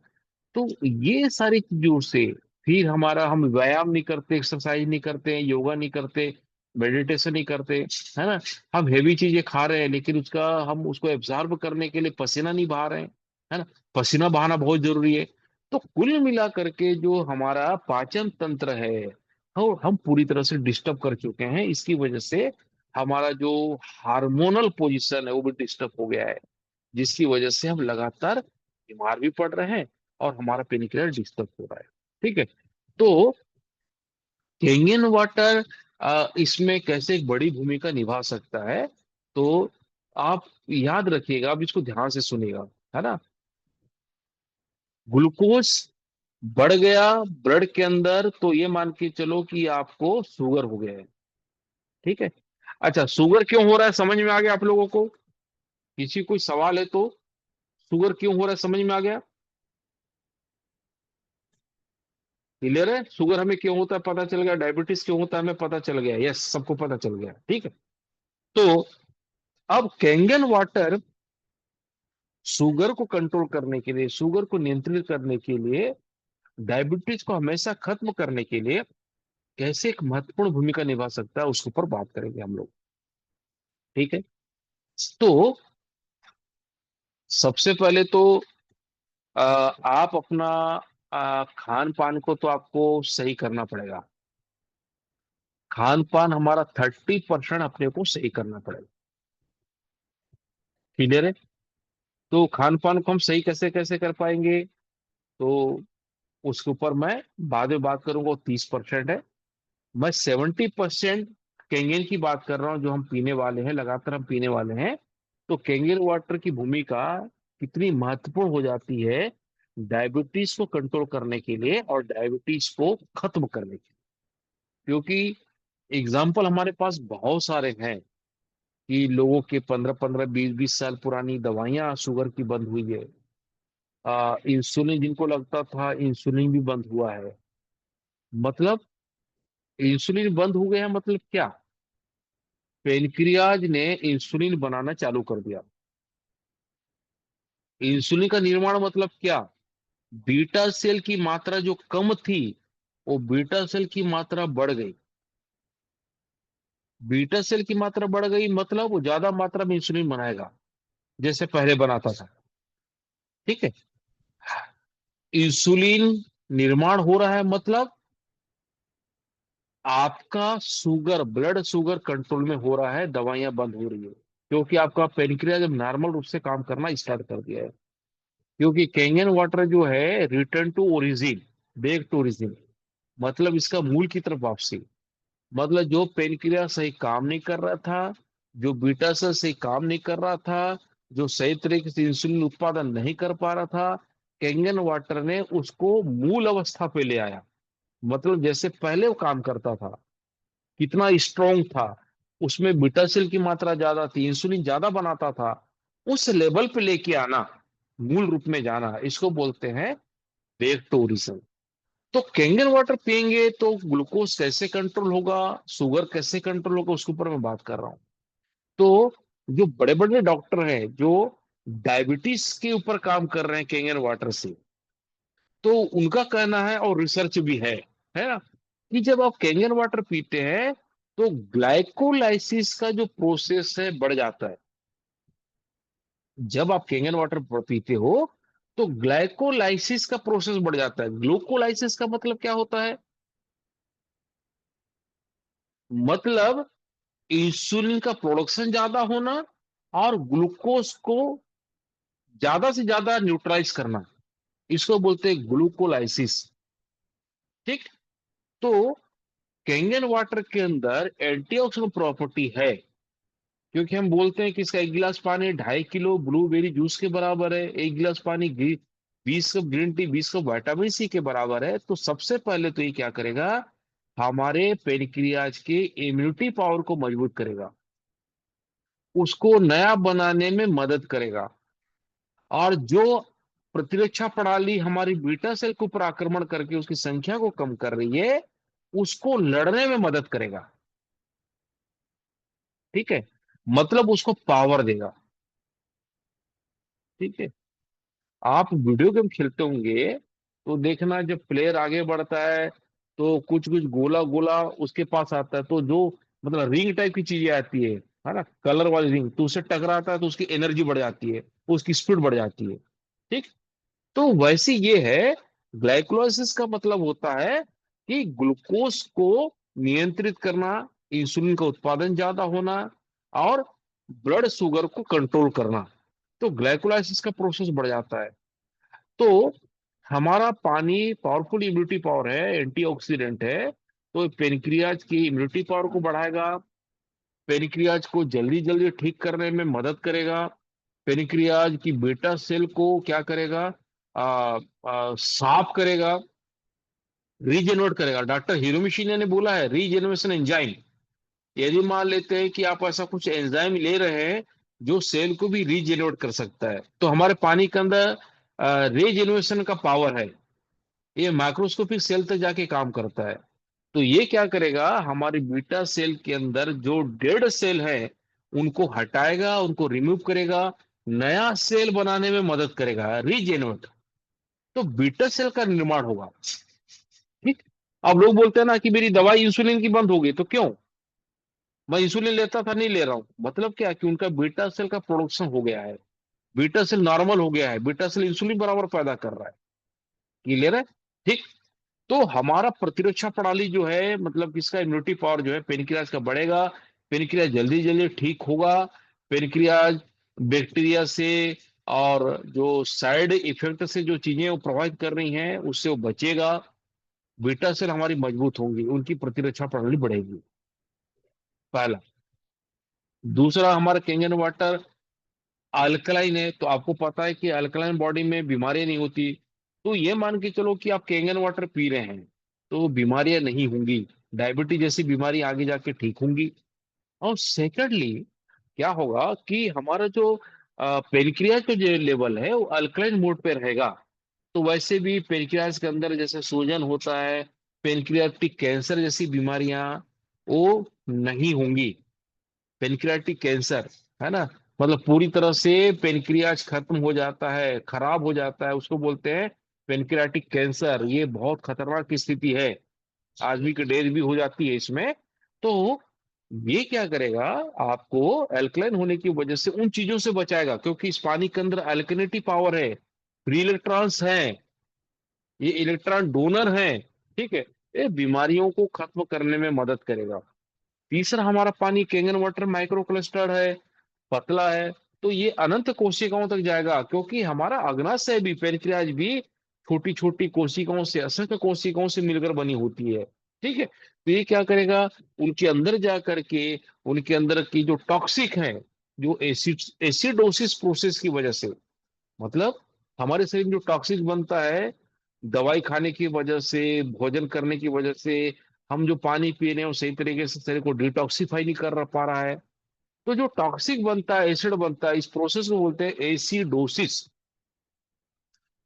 तो ये सारी चीजों से फिर हमारा, हम व्यायाम नहीं करते, एक्सरसाइज नहीं करते, योगा नहीं करते, मेडिटेशन नहीं करते, है ना। हम हेवी चीजें खा रहे हैं, लेकिन उसका हम उसको एब्जॉर्ब करने के लिए पसीना नहीं बहा रहे हैं, है ना। पसीना बहाना बहुत जरूरी है। तो कुल मिला करके जो हमारा पाचन तंत्र है, हम पूरी तरह से डिस्टर्ब कर चुके हैं। इसकी वजह से हमारा जो हार्मोनल पोजीशन है वो भी डिस्टर्ब हो गया है, जिसकी वजह से हम लगातार बीमार भी पड़ रहे हैं और हमारा पेनिक्लेयर डिस्टर्ब हो रहा है। ठीक है। तो कैंगन वाटर इसमें कैसे एक बड़ी भूमिका निभा सकता है, तो आप याद रखिएगा, आप इसको ध्यान से सुनिएगा, है ना। ग्लूकोज बढ़ गया ब्लड के अंदर, तो ये मान के चलो कि आपको शुगर हो गया है। ठीक है। अच्छा, शुगर क्यों हो रहा है समझ में आ गया आप लोगों को? किसी कोई सवाल है तो? शुगर क्यों हो रहा है समझ में आ गया? क्लियर है? शुगर हमें क्यों होता है पता चल गया, डायबिटीज क्यों होता है हमें पता चल गया, यस सबको पता चल गया। ठीक है। तो अब कैंगन वाटर शुगर को कंट्रोल करने के लिए, शुगर को नियंत्रित करने के लिए, डायबिटीज को हमेशा खत्म करने के लिए कैसे एक महत्वपूर्ण भूमिका निभा सकता है, उसके ऊपर बात करेंगे हम लोग। ठीक है। तो सबसे पहले तो आप अपना खान पान को तो आपको सही करना पड़ेगा। खान पान हमारा 30% अपने को सही करना पड़ेगा। क्लियर है? तो खान पान को हम सही कैसे कैसे कर पाएंगे, तो उसके ऊपर मैं बाद में बात करूंगा। 30% है, मैं 70% केंगेन की बात कर रहा हूं, जो हम पीने वाले हैं, लगातार हम पीने वाले हैं। तो केंगेन वाटर की भूमिका कितनी महत्वपूर्ण हो जाती है डायबिटीज को कंट्रोल करने के लिए और डायबिटीज को खत्म करने के लिए। क्योंकि एग्जाम्पल हमारे पास बहुत सारे हैं कि लोगों के 15-15 20-20 साल पुरानी दवाइयां शुगर की बंद हुई है। इंसुलिन जिनको लगता था, इंसुलिन भी बंद हुआ है। मतलब इंसुलिन बंद हो गया मतलब क्या? पेनक्रियाज ने इंसुलिन बनाना चालू कर दिया। इंसुलिन का निर्माण मतलब क्या? बीटा सेल की मात्रा जो कम थी, वो बीटा सेल की मात्रा बढ़ गई। बीटा सेल की मात्रा बढ़ गई मतलब वो ज्यादा मात्रा में इंसुलिन बनाएगा, जैसे पहले बनाता था। ठीक है। इंसुलिन निर्माण हो रहा है मतलब आपका शुगर, ब्लड शुगर कंट्रोल में हो रहा है, दवाइयां बंद हो रही है, क्योंकि आपका पेनक्रियाज जब नॉर्मल रूप से काम करना स्टार्ट कर दिया है। क्योंकि कैंगन वाटर जो है return to origin, back to origin, मतलब इसका मूल की तरफ वापसी। मतलब जो पेनक्रियास सही काम नहीं कर रहा था, जो बीटा सेल सही काम नहीं कर रहा था, जो सही तरीके से इंसुलिन उत्पादन नहीं कर पा रहा था, कैंगन वाटर ने उसको मूल अवस्था पे ले आया। मतलब जैसे पहले वो काम करता था, कितना स्ट्रोंग था, उसमें बीटा सेल की मात्रा ज्यादा थी, इंसुलिन ज्यादा बनाता था, उस लेवल पे लेके आना। मूल रूप में जाना, इसको बोलते हैं वेग टूरिज्म। तो कैंगन वाटर पियेंगे तो ग्लूकोज कैसे कंट्रोल होगा, शुगर कैसे कंट्रोल होगा, उसके ऊपर मैं बात कर रहा हूँ। तो जो बड़े बड़े डॉक्टर हैं जो डायबिटीज के ऊपर काम कर रहे हैं कैंगन वाटर से, तो उनका कहना है, और रिसर्च भी है ना, कि जब आप कैंगन वाटर पीते हैं तो ग्लाइकोलाइसिस का जो प्रोसेस है बढ़ जाता है। जब आप कैंगन वाटर पीते हो तो ग्लाइकोलाइसिस का प्रोसेस बढ़ जाता है। ग्लूकोलाइसिस का मतलब क्या होता है? मतलब इंसुलिन का प्रोडक्शन ज्यादा होना और ग्लूकोज को ज्यादा से ज्यादा न्यूट्रलाइज करना, इसको बोलते हैं ग्लूकोलाइसिस। ठीक। तो कैंगन वाटर के अंदर एंटीऑक्सीडेंट प्रॉपर्टी है, क्योंकि हम बोलते हैं कि इसका एक गिलास पानी 2.5 किलो ब्लूबेरी जूस के बराबर है, एक गिलास पानी 20 cup green tea, 20 cup vitamin C के बराबर है। तो सबसे पहले तो ये क्या करेगा, हमारे पेनक्रियाज के इम्यूनिटी पावर को मजबूत करेगा, उसको नया बनाने में मदद करेगा, और जो प्रतिरक्षा प्रणाली हमारी बीटा सेल के ऊपर आक्रमण करके उसकी संख्या को कम कर रही है, उसको लड़ने में मदद करेगा। ठीक है, मतलब उसको पावर देगा। ठीक है। आप वीडियो गेम खेलते होंगे तो देखना, जब प्लेयर आगे बढ़ता है तो कुछ कुछ गोला गोला उसके पास आता है, तो जो मतलब रिंग टाइप की चीजें आती है ना, कलर वाली रिंग, तो उससे टकराता है तो उसकी एनर्जी बढ़ जाती है, उसकी स्पीड बढ़ जाती है। ठीक। तो वैसे ये है, ग्लाइकोलाइसिस का मतलब होता है कि ग्लूकोज को नियंत्रित करना, इंसुलिन का उत्पादन ज्यादा होना, और ब्लड शुगर को कंट्रोल करना। तो ग्लाइकोलाइसिस का प्रोसेस बढ़ जाता है। तो हमारा पानी पावरफुल इम्यूनिटी पावर है, एंटीऑक्सीडेंट है, तो पेनक्रियाज की इम्यूनिटी पावर को बढ़ाएगा, पेनक्रियाज को जल्दी जल्दी ठीक करने में मदद करेगा, पेनक्रियाज की बीटा सेल को क्या करेगा, साफ करेगा, रीजेनरेट करेगा। डॉक्टर हिरोमिशी ने बोला है रीजेनरेशन एंजाइम। यदि मान लेते हैं कि आप ऐसा कुछ एंजाइम ले रहे हैं जो सेल को भी रीजेनरेट कर सकता है, तो हमारे पानी के अंदर रीजेनरेशन का पावर है, ये माइक्रोस्कोपिक सेल तक जाके काम करता है। तो ये क्या करेगा, हमारी बीटा सेल के अंदर जो डेड सेल है उनको हटाएगा, उनको रिमूव करेगा, नया सेल बनाने में मदद करेगा, रीजेनरेट। तो बीटा सेल का निर्माण होगा। ठीक। अब लोग बोलते हैं ना कि मेरी दवाई इंसुलिन की बंद हो गई, तो क्यों? मैं इंसुलिन लेता था, नहीं ले रहा हूं, मतलब क्या कि उनका बीटा सेल का प्रोडक्शन हो गया है, बीटा सेल नॉर्मल हो गया है, बीटा सेल इंसुलिन बराबर पैदा कर रहा है। ये ले रहा है। ठीक। तो हमारा प्रतिरक्षा प्रणाली जो है, मतलब इसका इम्यूनिटी पावर जो है पेनक्रियाज का बढ़ेगा, पेनक्रियाज जल्दी जल्दी ठीक होगा, पेनक्रियाज बैक्टीरिया से और जो साइड इफेक्ट से जो चीजें वो प्रभावित कर रही हैं उससे वो बचेगा, बीटा सेल हमारी मजबूत होंगी, उनकी प्रतिरक्षा प्रणाली बढ़ेगी। पहला। दूसरा, हमारा कैंगन वाटर अल्कलाइन है, तो आपको पता है कि अल्कलाइन बॉडी में बीमारियां नहीं होती। तो ये मान के चलो कि आप कैंगन वाटर पी रहे हैं तो बीमारियां नहीं होंगी, डायबिटीज जैसी बीमारी आगे जाके ठीक होंगी। और सेकेंडली क्या होगा कि हमारा जो पेनक्रियाज का जो लेवल है वो अल्कलाइन मोड पे रहेगा। तो वैसे भी पेनक्रियाज के अंदर जैसे सूजन होता है, पेनक्रियाटिक कैंसर जैसी बीमारियां वो नहीं होंगी। पेनक्रियाटिक कैंसर, है ना, मतलब पूरी तरह से पेनक्रियाज खत्म हो जाता है, खराब हो जाता है, उसको बोलते हैं पेनक्रियाटिक कैंसर। ये बहुत खतरनाक स्थिति है, आदमी की डेथ भी हो जाती है इसमें। तो ये क्या करेगा, आपको एल्कलाइन होने की वजह से उन चीजों से बचाएगा, क्योंकि इस पानी के अंदर अल्कलिनिटी पावर है, फ्री इलेक्ट्रॉन्स हैं, ये इलेक्ट्रॉन डोनर हैं। ठीक है। ये बीमारियों को खत्म करने में मदद करेगा। तीसरा, हमारा पानी कैंगन वाटर माइक्रो क्लस्टर्ड है, पतला है, तो ये अनंत कोशिकाओं तक जाएगा, क्योंकि हमारा अग्नाशय भी, पेनक्रियाज भी छोटी छोटी कोशिकाओं से, असंख्य कोशिकाओं से मिलकर बनी होती है। ठीक है। तो ये क्या करेगा, उनके अंदर जा करके उनके अंदर की जो टॉक्सिक है, जो एसिडोसिस प्रोसेस की वजह से, मतलब हमारे शरीर में जो टॉक्सिक बनता है दवाई खाने की वजह से, भोजन करने की वजह से, हम जो पानी पी रहे हैं वो सही तरीके से शरीर को डिटॉक्सिफाई नहीं कर पा रहा है, तो जो टॉक्सिक बनता है, एसिड बनता है, इस प्रोसेस को बोलते हैं एसिडोसिस।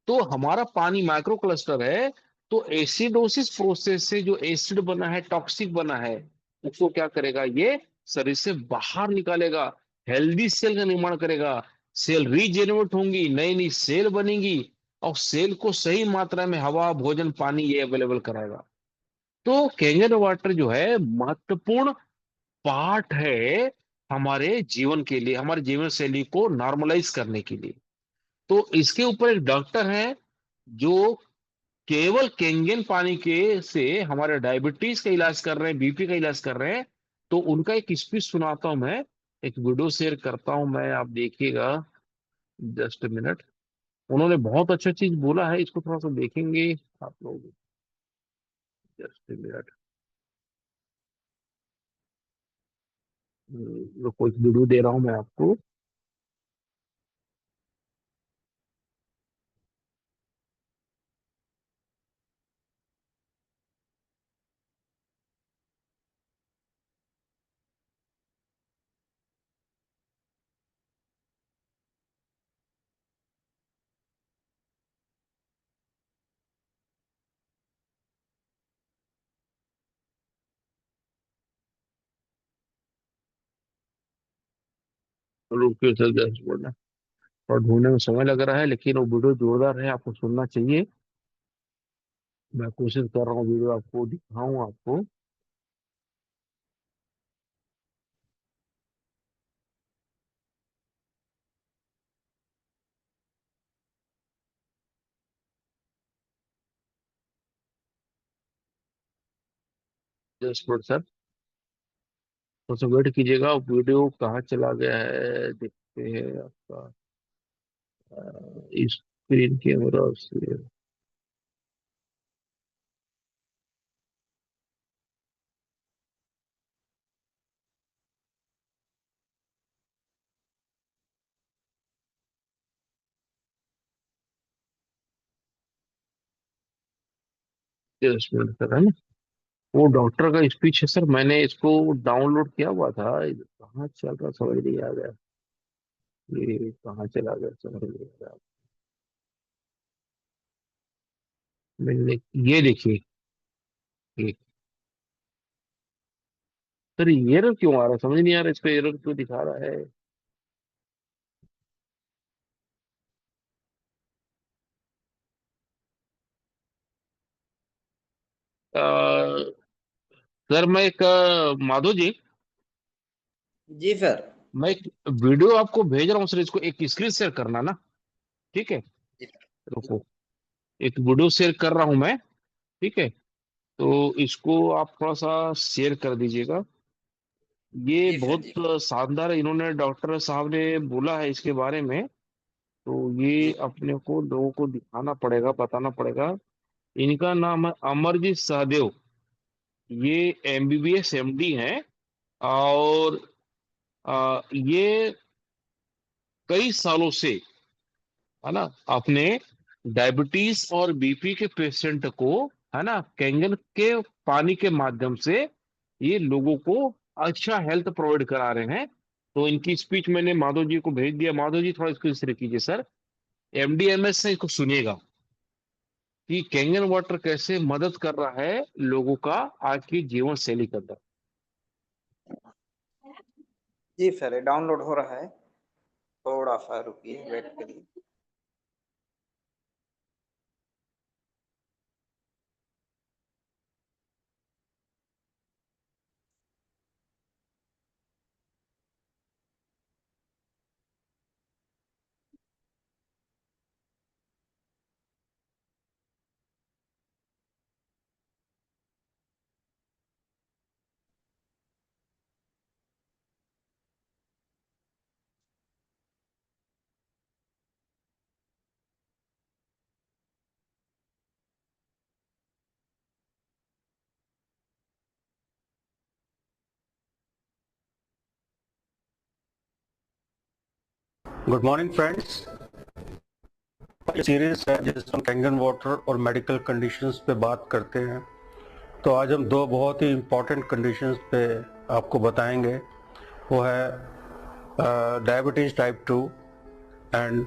तो हमारा पानी माइक्रो क्लस्टर है, तो एसिडोसिस प्रोसेस से जो एसिड बना है, टॉक्सिक बना है, उसको क्या करेगा ये, शरीर से बाहर निकालेगा, हेल्दी सेल का निर्माण करेगा, सेल रीजेनरेट होंगी, नई नई सेल बनेगी, और सेल को सही मात्रा में हवा, भोजन, पानी ये अवेलेबल कराएगा। तो कैंगन वाटर जो है महत्वपूर्ण पार्ट है हमारे जीवन के लिए, हमारे जीवन शैली को नॉर्मलाइज करने के लिए। तो इसके ऊपर एक डॉक्टर है जो केवल कैंगन पानी के से हमारे डायबिटीज का इलाज कर रहे हैं, बीपी का इलाज कर रहे हैं। तो उनका एक स्पीच सुनाता हूं मैं, एक वीडियो शेयर करता हूं मैं, आप देखिएगा, जस्ट मिनट। उन्होंने बहुत अच्छा चीज बोला है, इसको थोड़ा सा देखेंगे आप लोग, जस्ट मिनट। कोई वीडियो दे रहा हूं मैं आपको। रुकिए सर, जस्ट बोलना, और ढूंढने में समय लग रहा है, लेकिन वो वीडियो जोरदार है, आपको सुनना चाहिए। मैं कोशिश कर रहा हूँ वीडियो आपको दिखाऊं आपको। जस्ट मिनट सर, थोड़ा सा वेट कीजिएगा। वीडियो कहाँ चला गया है, देखते हैं आपका स्क्रीन कैमरा से। जस्ट मिनट सर, है ना, वो डॉक्टर का स्पीच है सर, मैंने इसको डाउनलोड किया हुआ था, कहाँ चल रहा समझ नहीं आ गया, ये कहाँ चला गया समझ नहीं आ रहा। मैंने, ये देखिए, ये सर एरर क्यों आ रहा है समझ नहीं आ रहा, इस पे एरर क्यों दिखा रहा है। अ, सर मैं एक माधो जी, जी सर। मैं एक वीडियो आपको भेज रहा हूँ सर, इसको एक स्क्रीन शेयर करना ना, ठीक है। जी रुको, एक वीडियो शेयर कर रहा हूँ मैं, ठीक है। तो इसको आप थोड़ा सा शेयर कर दीजिएगा। ये जी सर। बहुत जी शानदार इन्होंने डॉक्टर साहब ने बोला है इसके बारे में। तो ये जी अपने को लोगों को दिखाना पड़ेगा, बताना पड़ेगा। इनका नाम है अमरजीत सहदेव। ये एमबीबीएस एमडी हैं, और ये कई सालों से, है ना, अपने डायबिटीज और बीपी के पेशेंट को, है ना, कैंगन के पानी के माध्यम से ये लोगों को अच्छा हेल्थ प्रोवाइड करा रहे हैं। तो इनकी स्पीच मैंने माधव जी को भेज दिया। माधव जी थोड़ा इसको इस तरह कीजिए सर, एमडीएमएस से इसको सुनिएगा कि कैंगन वाटर कैसे मदद कर रहा है लोगों का आज की जीवन शैली के अंदर। जी सर, ये डाउनलोड हो रहा है। थोड़ा सा रुकिए, वेट करिए। Good morning friends. ये सीरीज है जिसमें हम कैंगन वाटर और मेडिकल कंडीशंस पे बात करते हैं। तो आज हम दो बहुत ही इम्पोर्टेंट कंडीशंस पे आपको बताएंगे। वो है diabetes type 2 and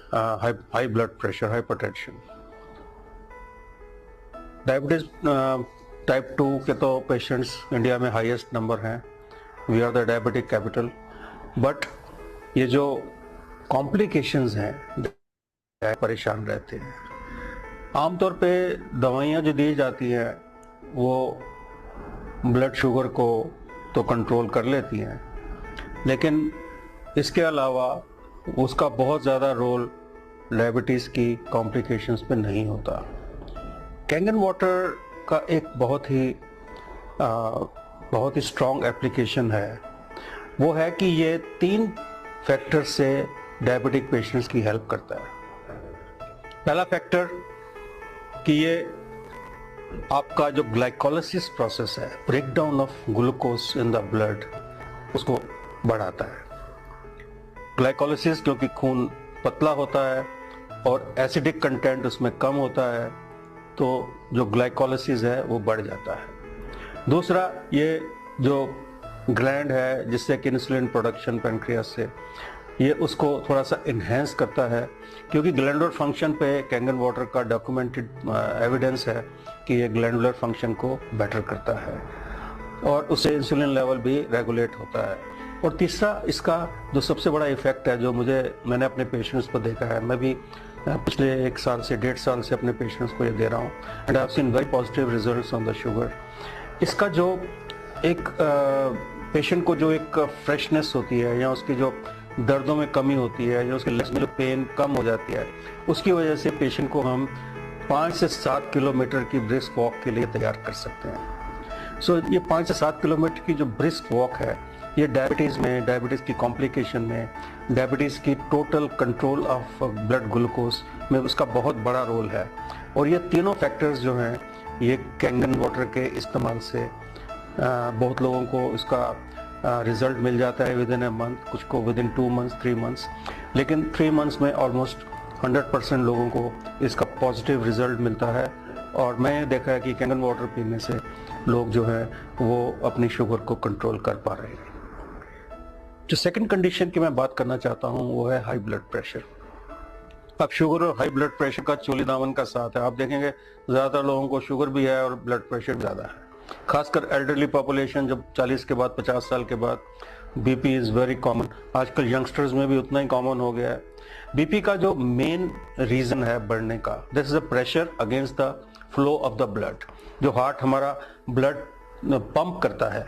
high blood pressure, hypertension. Diabetes type 2 के तो पेशेंट्स इंडिया में हाईएस्ट नंबर हैं, we are the diabetic capital. But ये जो कॉम्प्लिकेशंस हैं परेशान रहते हैं। आमतौर पे दवाइयाँ जो दी जाती हैं वो ब्लड शुगर को तो कंट्रोल कर लेती हैं, लेकिन इसके अलावा उसका बहुत ज़्यादा रोल डायबिटीज़ की कॉम्प्लिकेशंस पे नहीं होता। कैंगन वाटर का एक बहुत ही स्ट्रॉन्ग एप्लीकेशन है, वो है कि ये 3 फैक्टर से डायबिटिक पेशेंट्स की हेल्प करता है। पहला फैक्टर कि ये आपका जो ग्लाइकोलाइसिस प्रोसेस है, break down of glucose in the blood, उसको बढ़ाता है। ग्लाइकोलाइसिस क्योंकि खून पतला होता है और एसिडिक कंटेंट उसमें कम होता है, तो जो ग्लाइकोलाइसिस है वो बढ़ जाता है। दूसरा, ये जो ग्लैंड है जिससे कि इंसुलिन प्रोडक्शन पैनक्रियास से, ये उसको थोड़ा सा इन्हेंस करता है, क्योंकि ग्लैंडुलर फंक्शन पे कैंगन वाटर का डॉक्यूमेंटेड एविडेंस है कि ये ग्लैंडुलर फंक्शन को बेटर करता है और उससे इंसुलिन लेवल भी रेगुलेट होता है। और तीसरा, इसका जो सबसे बड़ा इफेक्ट है, जो मैंने अपने पेशेंट्स को देखा है, मैं भी पिछले 1 साल से 1.5 साल से अपने पेशेंट्स को ये दे रहा हूँ, and I have seen very positive results on the sugar. इसका जो एक पेशेंट को जो एक फ्रेशनेस होती है, या उसकी जो दर्दों में कमी होती है, या उसके लेग्स में जो पेन कम हो जाती है, उसकी वजह से पेशेंट को हम 5 से 7 किलोमीटर की ब्रिस्क वॉक के लिए तैयार कर सकते हैं। सो ये 5 से 7 किलोमीटर की जो ब्रिस्क वॉक है, ये डायबिटीज़ की कॉम्प्लिकेशन में, डायबिटीज़ की total control of blood glucose में उसका बहुत बड़ा रोल है। और ये तीनों फैक्टर्स जो हैं, ये कैंगन वाटर के इस्तेमाल से बहुत लोगों को इसका रिजल्ट मिल जाता है विद इन ए मंथ, कुछ को विद इन 2 मंथ्स 3 मंथ्स, लेकिन 3 मंथ्स में ऑलमोस्ट 100% लोगों को इसका पॉजिटिव रिजल्ट मिलता है। और मैंने देखा है कि कैंगन वाटर पीने से लोग जो है वो अपनी शुगर को कंट्रोल कर पा रहे हैं। जो सेकंड कंडीशन की मैं बात करना चाहता हूँ वो है हाई ब्लड प्रेशर। अब शुगर और हाई ब्लड प्रेशर का चोली दामन का साथ है। आप देखेंगे ज़्यादातर लोगों को शुगर भी है और ब्लड प्रेशर ज़्यादा है, खासकर एल्डरली पॉपुलेशन, जब 40 के बाद 50 साल के बाद बीपी इज़ वेरी कॉमन। आजकल यंगस्टर्स में भी उतना ही कॉमन हो गया है। बीपी का जो मेन रीज़न है बढ़ने का, this is the pressure against the flow of the blood. जो हार्ट हमारा ब्लड पंप करता है,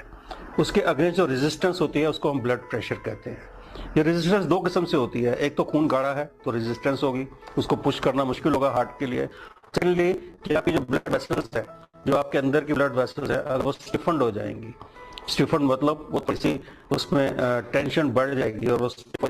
उसके अगेंस्ट जो रेजिस्टेंस होती है उसको हम ब्लड प्रेशर कहते हैं। ये रेजिस्टेंस 2 किस्म से होती है, एक तो खून गाढ़ा है तो रेजिस्टेंस होगी, उसको पुश करना मुश्किल होगा हार्ट के लिए। सेकेंडली, कि आपकी जो ब्लड वेसल्स है, जो आपके अंदर की ब्लड वेसल्स है, अगर वो स्टिफन्ड हो जाएंगी, स्टिफन्ड मतलब वो थोड़ी सी उसमें टेंशन बढ़ जाएगी और वो स्टिफ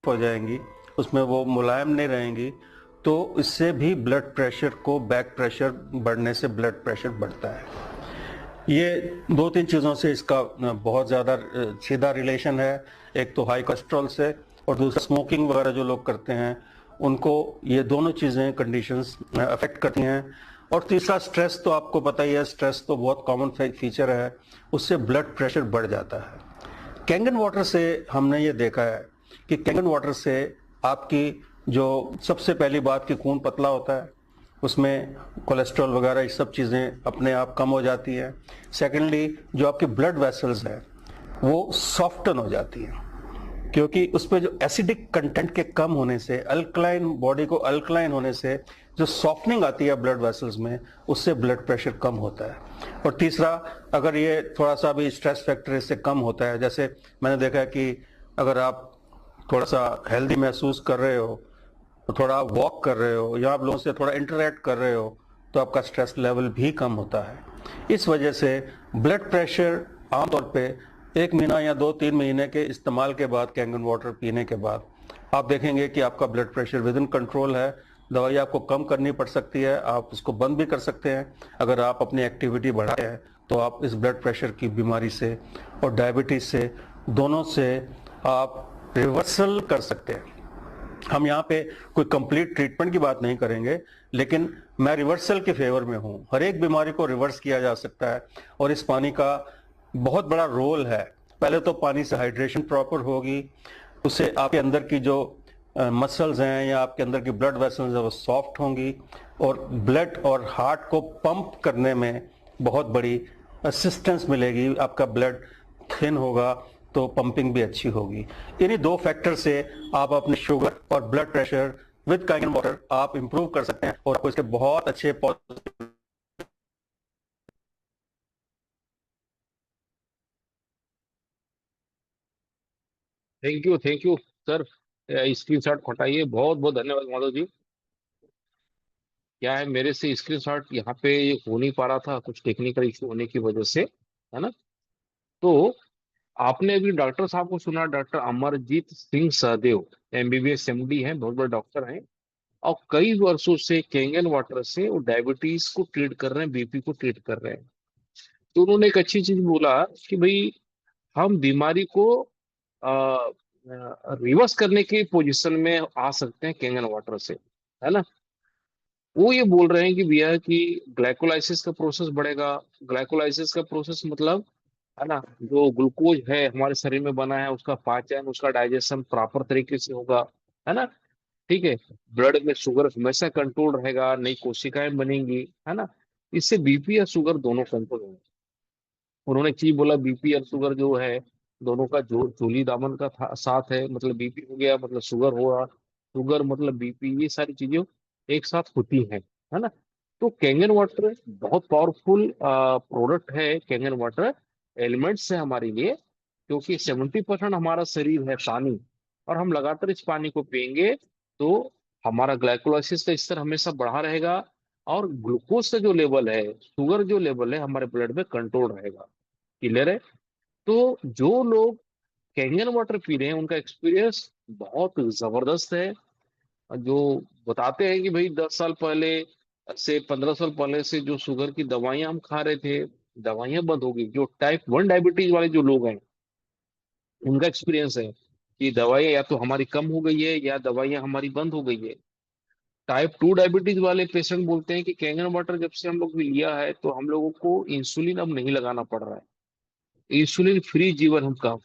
हो जाएंगी, उसमें वो मुलायम नहीं रहेंगी, तो इससे भी ब्लड प्रेशर को, बैक प्रेशर बढ़ने से ब्लड प्रेशर बढ़ता है। ये 2-3 चीज़ों से इसका बहुत ज़्यादा सीधा रिलेशन है। एक तो हाई कोलेस्ट्रॉल से, और दूसरा स्मोकिंग वगैरह जो लोग करते हैं उनको ये दोनों चीज़ें, कंडीशंस अफेक्ट करती हैं। और तीसरा, स्ट्रेस तो आपको पता ही है, स्ट्रेस तो बहुत कॉमन फीचर है, उससे ब्लड प्रेशर बढ़ जाता है। कैंगन वाटर से हमने ये देखा है कि कैंगन वाटर से आपकी जो सबसे पहली बात कि खून पतला होता है, उसमें कोलेस्ट्रॉल वगैरह ये सब चीज़ें अपने आप कम हो जाती हैं। सेकेंडली, जो आपकी ब्लड वेसल्स हैं वो सॉफ्टन हो जाती हैं, क्योंकि उस पर जो एसिडिक कंटेंट के कम होने से, अल्कलाइन, बॉडी को अल्कलाइन होने से जो सॉफ्टनिंग आती है ब्लड वेसल्स में, उससे ब्लड प्रेशर कम होता है। और तीसरा, अगर ये थोड़ा सा भी स्ट्रेस फैक्टर इससे कम होता है, जैसे मैंने देखा है कि अगर आप थोड़ा सा हेल्दी महसूस कर रहे हो, थोड़ा वॉक कर रहे हो, या आप लोगों से थोड़ा इंटरेक्ट कर रहे हो, तो आपका स्ट्रेस लेवल भी कम होता है। इस वजह से ब्लड प्रेशर आमतौर पे 1 महीना या 2-3 महीने के इस्तेमाल के बाद, कैंगन वाटर पीने के बाद, आप देखेंगे कि आपका blood pressure with in control है। दवाई आपको कम करनी पड़ सकती है, आप उसको बंद भी कर सकते हैं। अगर आप अपनी एक्टिविटी बढ़ाते हैं तो आप इस ब्लड प्रेशर की बीमारी से और डायबिटीज से, दोनों से आप रिवर्सल कर सकते हैं। हम यहाँ पे कोई कंप्लीट ट्रीटमेंट की बात नहीं करेंगे, लेकिन मैं रिवर्सल के फेवर में हूँ। हर एक बीमारी को रिवर्स किया जा सकता है और इस पानी का बहुत बड़ा रोल है। पहले तो पानी से हाइड्रेशन प्रॉपर होगी, उससे आपके अंदर की जो मसल्स हैं या आपके अंदर की ब्लड वेसल्स हैं वो सॉफ्ट होंगी और ब्लड और हार्ट को पंप करने में बहुत बड़ी असिस्टेंस मिलेगी। आपका ब्लड थिन होगा तो पंपिंग भी अच्छी होगी। इन्हीं दो फैक्टर से आप अपने शुगर और ब्लड प्रेशर विद काइंगन वाटर आप इंप्रूव कर सकते हैं और आपको इसके बहुत अच्छे positive. Thank you sir. Screenshot हटाइए, बहुत बहुत धन्यवाद माधव जी। क्या है, मेरे से स्क्रीनशॉट यहाँ पे हो नहीं पा रहा था, कुछ टेक्निकल इशू होने की वजह से, है ना। तो आपने अभी डॉक्टर साहब को सुना, doctor Amarjeet Singh Sahdev, MBBS MD हैं, बहुत बड़े डॉक्टर हैं। और कई वर्षों से कैंगन वाटर से वो डायबिटीज को ट्रीट कर रहे हैं, बीपी को ट्रीट कर रहे हैं। तो उन्होंने एक अच्छी चीज बोला कि भाई हम बीमारी को रिवर्स करने की पोजीशन में आ सकते हैं कैंगन वाटर से, है ना। वो ये बोल रहे हैं कि भैया कि ग्लाइकोलाइसिस का प्रोसेस बढ़ेगा। ग्लाइकोलाइसिस का प्रोसेस मतलब, है ना, जो ग्लूकोज है हमारे शरीर में बना है उसका पाचन, उसका डाइजेशन प्रॉपर तरीके से होगा, है ना। ठीक है। ब्लड में शुगर हमेशा कंट्रोल रहेगा, नई कोशिकाएं बनेंगी, है ना। इससे बीपी या शुगर दोनों कंट्रोल होंगे। उन्होंने एक चीज बोला, बीपी और शुगर जो है दोनों का जो जोली दामन का साथ है, मतलब बीपी हो गया मतलब शुगर हुआ, शुगर मतलब बीपी, ये सारी चीजें एक साथ होती हैं, है ना। तो कैंगन वाटर बहुत पावरफुल प्रोडक्ट है। कैंगन वाटर एलिमेंट्स है हमारे लिए, क्योंकि 70% हमारा शरीर है पानी, और हम लगातार इस पानी को पियेंगे तो हमारा ग्लाइकोलाइसिस का स्तर हमेशा बढ़ा रहेगा, और ग्लूकोज का जो लेवल है, शुगर जो लेवल है हमारे ब्लड में कंट्रोल रहेगा। क्लियर है। तो जो लोग कैंगन वाटर पी रहे हैं उनका एक्सपीरियंस बहुत जबरदस्त है। जो बताते हैं कि भाई 10 साल पहले से, 15 साल पहले से जो शुगर की दवाइयां हम खा रहे थे, दवाइयां बंद हो गई। जो टाइप 1 डायबिटीज वाले जो लोग हैं उनका एक्सपीरियंस है कि दवाइयां या तो हमारी कम हो गई है या दवाइयां हमारी बंद हो गई है। टाइप 2 डायबिटीज वाले पेशेंट बोलते हैं कि कैंगन वाटर जब से हम लोग ने लिया है तो हम लोगों को इंसुलिन अब नहीं लगाना पड़ रहा है। इंसुलिन फ्री जीवन हम काम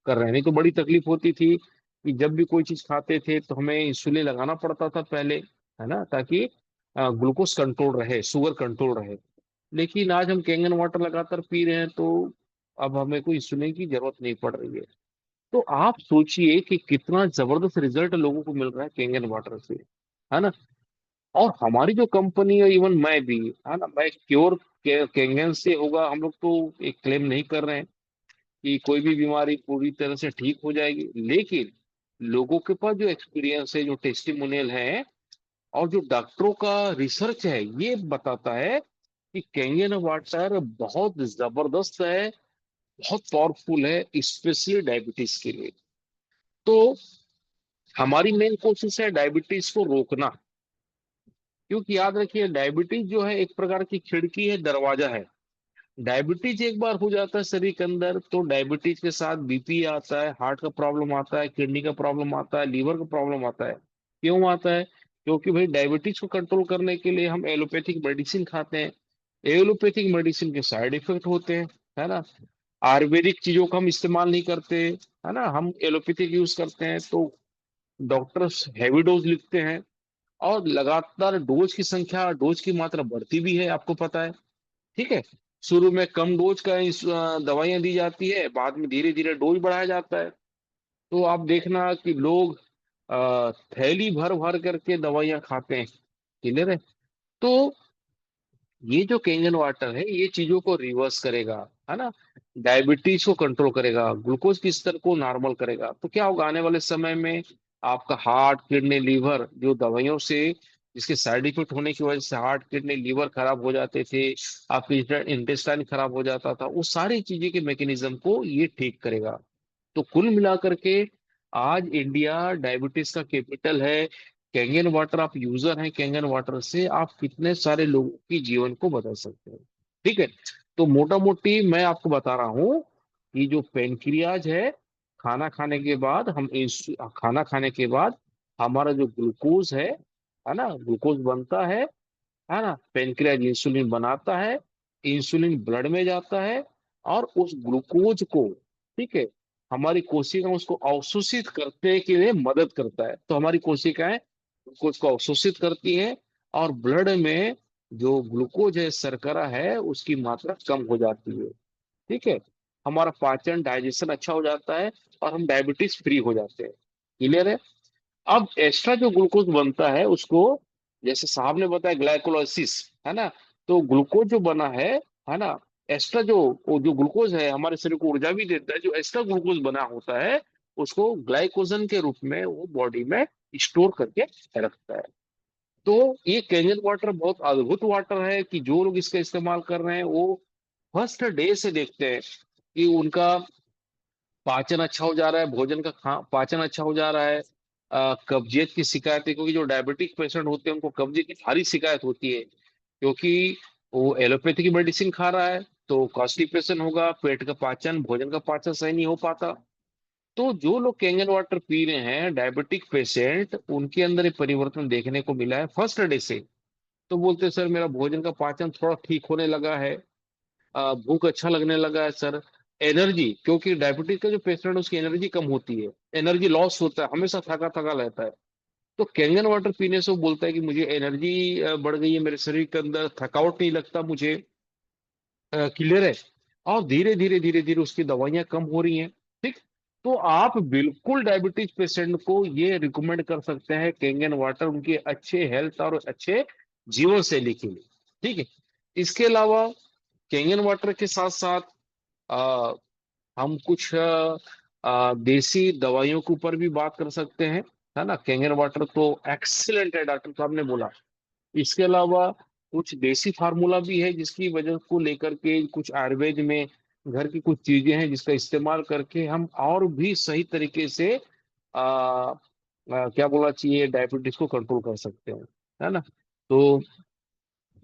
कर रहे हैं। नहीं तो बड़ी तकलीफ होती थी कि जब भी कोई चीज खाते थे तो हमें इंसुलिन लगाना पड़ता था पहले, है ना, ताकि ग्लूकोज कंट्रोल रहे, शुगर कंट्रोल रहे। लेकिन आज हम कैंगन वाटर लगातार पी रहे हैं तो अब हमें कोई इंसुलिन की जरूरत नहीं पड़ रही है। तो आप सोचिए कि कितना जबरदस्त रिजल्ट लोगों को मिल रहा है कैंगन वाटर से, है ना। और हमारी जो कंपनी है, इवन मैं भी, है ना, मैं क्योर कैंगन से होगा, हम लोग तो एक क्लेम नहीं कर रहे हैं कि कोई भी बीमारी पूरी तरह से ठीक हो जाएगी। लेकिन लोगों के पास जो एक्सपीरियंस है, जो टेस्टिमोनियल है, और जो डॉक्टरों का रिसर्च है, ये बताता है कि कैंगन वाटर बहुत जबरदस्त है, बहुत पावरफुल है, स्पेशली डायबिटीज के लिए। तो हमारी मेन कोशिश है डायबिटीज को रोकना। क्योंकि याद रखिए, डायबिटीज जो है एक प्रकार की खिड़की है, दरवाजा है। डायबिटीज एक बार हो जाता है शरीर के अंदर तो डायबिटीज के साथ बीपी आता है, हार्ट का प्रॉब्लम आता है, किडनी का प्रॉब्लम आता है, लीवर का प्रॉब्लम आता है। क्यों आता है? क्योंकि भाई डायबिटीज को कंट्रोल करने के लिए हम एलोपैथिक मेडिसिन खाते हैं। एलोपैथिक मेडिसिन के साइड इफेक्ट होते हैं, है ना। आयुर्वेदिक चीजों का हम इस्तेमाल नहीं करते, है ना, हम एलोपैथिक यूज करते हैं। तो डॉक्टर्स हैवी डोज लिखते हैं, और लगातार डोज की संख्या, डोज की मात्रा बढ़ती भी है, आपको पता है। ठीक है। शुरू में कम डोज का दवाइयां दी जाती है, बाद में धीरे धीरे डोज बढ़ाया जाता है। तो आप देखना कि लोग थैली भर भर करके दवाइयां खाते हैं। क्लियर है। तो ये जो कैंगन वाटर है ये चीजों को रिवर्स करेगा, है ना। डायबिटीज को कंट्रोल करेगा, ग्लूकोज के स्तर को नॉर्मल करेगा। तो क्या होगा आने वाले समय में, आपका हार्ट, किडनी, लीवर, जो दवाइयों से जिसके साइड इफेक्ट होने की वजह से हार्ट, किडनी, लीवर खराब हो जाते थे, आपके इंटेस्टाइन खराब हो जाता था, वो सारी चीजें के मैकेनिज्म को ये ठीक करेगा। तो कुल मिलाकर के आज इंडिया डायबिटीज का कैपिटल है। कैंगन वाटर, आप यूजर हैं कैंगन वाटर से, आप कितने सारे लोगों की जीवन को बदल सकते हैं। ठीक है। तो मोटा मोटी मैं आपको बता रहा हूँ कि जो पेनक्रियाज है, खाना खाने के बाद खाना खाने के बाद हमारा जो ग्लूकोज है ना, ग्लूकोज बनता है ना, पेनक्रियाज इंसुलिन बनाता है, इंसुलिन ब्लड में जाता है, और उस ग्लूकोज को, ठीक है, हमारी कोशिका उसको अवशोषित करने के लिए मदद करता है। तो हमारी कोशिकाएं ग्लूकोज को अवशोषित करती है, और ब्लड में जो ग्लूकोज है, शर्करा है, उसकी मात्रा कम हो जाती है। ठीक है, हमारा पाचन डाइजेशन अच्छा हो जाता है, और हम डायबिटीज फ्री हो जाते हैं। क्लियर है? अब एक्स्ट्रा जो ग्लूकोज बनता है उसको, जैसे साहब ने बताया, ग्लाइकोलाइसिस, है ना, तो ग्लूकोज जो बना है ना, एक्स्ट्रा जो वो जो ग्लूकोज है हमारे शरीर को ऊर्जा भी देता है, जो एक्स्ट्रा ग्लूकोज बना होता है उसको ग्लाइकोजन के रूप में वो बॉडी में स्टोर करके रखता है। तो ये कैंजन वाटर बहुत अद्भुत वाटर है कि जो लोग इसका इस्तेमाल कर रहे हैं वो फर्स्ट डे से देखते हैं कि उनका पाचन अच्छा हो जा रहा है, भोजन का पाचन अच्छा हो जा रहा है। कब्जियत की शिकायत है, क्योंकि जो डायबिटिक पेशेंट होते हैं उनको कब्जियत की भारी शिकायत होती है, क्योंकि वो एलोपैथी की मेडिसिन खा रहा है, तो कॉन्स्टिपेशन होगा, पेट का पाचन, भोजन का पाचन सही नहीं हो पाता। तो जो लोग कैंगन वाटर पी रहे हैं, डायबिटिक पेशेंट, उनके अंदर ये परिवर्तन देखने को मिला है फर्स्ट डे से। तो बोलते हैं सर मेरा भोजन का पाचन थोड़ा ठीक होने लगा है, भूख अच्छा लगने लगा है सर, एनर्जी, क्योंकि डायबिटीज का जो पेशेंट है उसकी एनर्जी कम होती है, एनर्जी लॉस होता है, हमेशा थका थका रहता है। तो कैंगन वाटर पीने से वो बोलता है कि मुझे एनर्जी बढ़ गई है, मेरे शरीर के अंदर थकावट नहीं लगता मुझे, क्लियर है, और धीरे धीरे धीरे धीरे उसकी दवाइयां कम हो रही हैं। ठीक, तो आप बिल्कुल डायबिटीज पेशेंट को ये रिकमेंड कर सकते हैं कैंगन वाटर, उनके अच्छे हेल्थ और अच्छे जीवन शैली के लिए। ठीक है, इसके अलावा कैंगन वाटर के साथ साथ आ, हम कुछ देसी दवाइयों के ऊपर भी बात कर सकते हैं, है ना। कैंगन वाटर तो एक्सीलेंट है, डॉक्टर साहब ने बोला। इसके अलावा कुछ देसी फार्मूला भी है, जिसकी वजह को लेकर के कुछ आयुर्वेद में घर की कुछ चीजें हैं जिसका इस्तेमाल करके हम और भी सही तरीके से क्या बोलना चाहिए, डायबिटीज को कंट्रोल कर सकते हैं, है ना। तो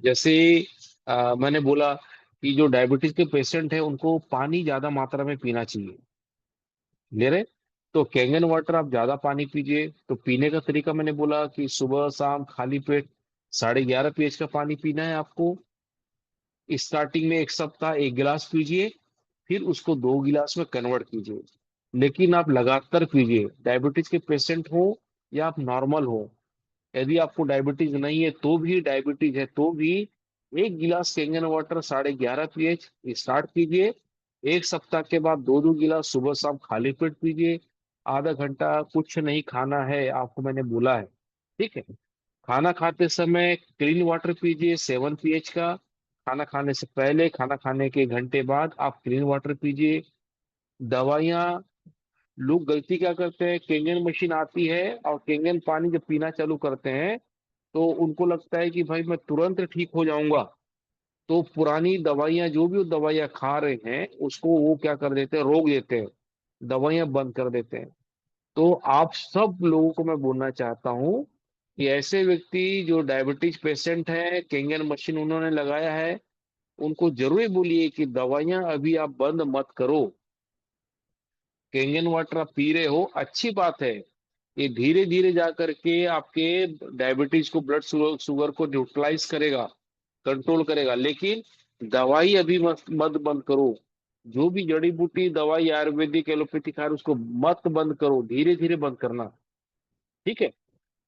जैसे मैंने बोला कि जो डायबिटीज के पेशेंट है उनको पानी ज्यादा मात्रा में पीना चाहिए, ले रहे। तो कैंगन वाटर आप ज्यादा पानी पीजिए। तो पीने का तरीका मैंने बोला कि सुबह शाम खाली पेट 11.5 pH का पानी पीना है आपको। स्टार्टिंग में एक सप्ताह 1 गिलास पीजिए, फिर उसको 2 गिलास में कन्वर्ट कीजिए, लेकिन आप लगातार पीजिए, डायबिटीज के पेशेंट हो या आप नॉर्मल हो। यदि आपको डायबिटीज नहीं है तो भी, डायबिटीज है तो भी, 1 गिलास कैंगन वाटर 11.5 pH स्टार्ट कीजिए। एक सप्ताह के बाद 2-2 गिलास सुबह शाम खाली पेट पीजिए। आधा घंटा कुछ नहीं खाना है आपको, मैंने बोला है। ठीक है, खाना खाते समय क्लीन वाटर पीजिए 7 pH का। खाना खाने से पहले, खाना खाने के 1 घंटे बाद आप क्लीन वाटर पीजिए। दवाइयाँ, लोग गलती क्या करते हैं, केंगन मशीन आती है और केंगन पानी जब पीना चालू करते हैं तो उनको लगता है कि भाई मैं तुरंत ठीक हो जाऊंगा। तो पुरानी दवाइयां, जो भी वो दवाइयां खा रहे हैं उसको वो क्या कर देते हैं, रोक देते हैं, दवाइयां बंद कर देते हैं। तो आप सब लोगों को मैं बोलना चाहता हूँ कि ऐसे व्यक्ति जो डायबिटीज पेशेंट है, केंगन मशीन उन्होंने लगाया है, उनको जरूर बोलिए कि दवाइयां अभी आप बंद मत करो। कैंगन वाटर आप पी रहे हो, अच्छी बात है, ये धीरे धीरे जा करके आपके डायबिटीज को, ब्लड शुगर शुगर को न्यूट्रलाइज करेगा, कंट्रोल करेगा, लेकिन दवाई अभी मत मत बंद करो। जो भी जड़ी बूटी दवाई आयुर्वेदिक एलोपैथी खा रहे उसको मत बंद करो, धीरे धीरे बंद करना। ठीक है,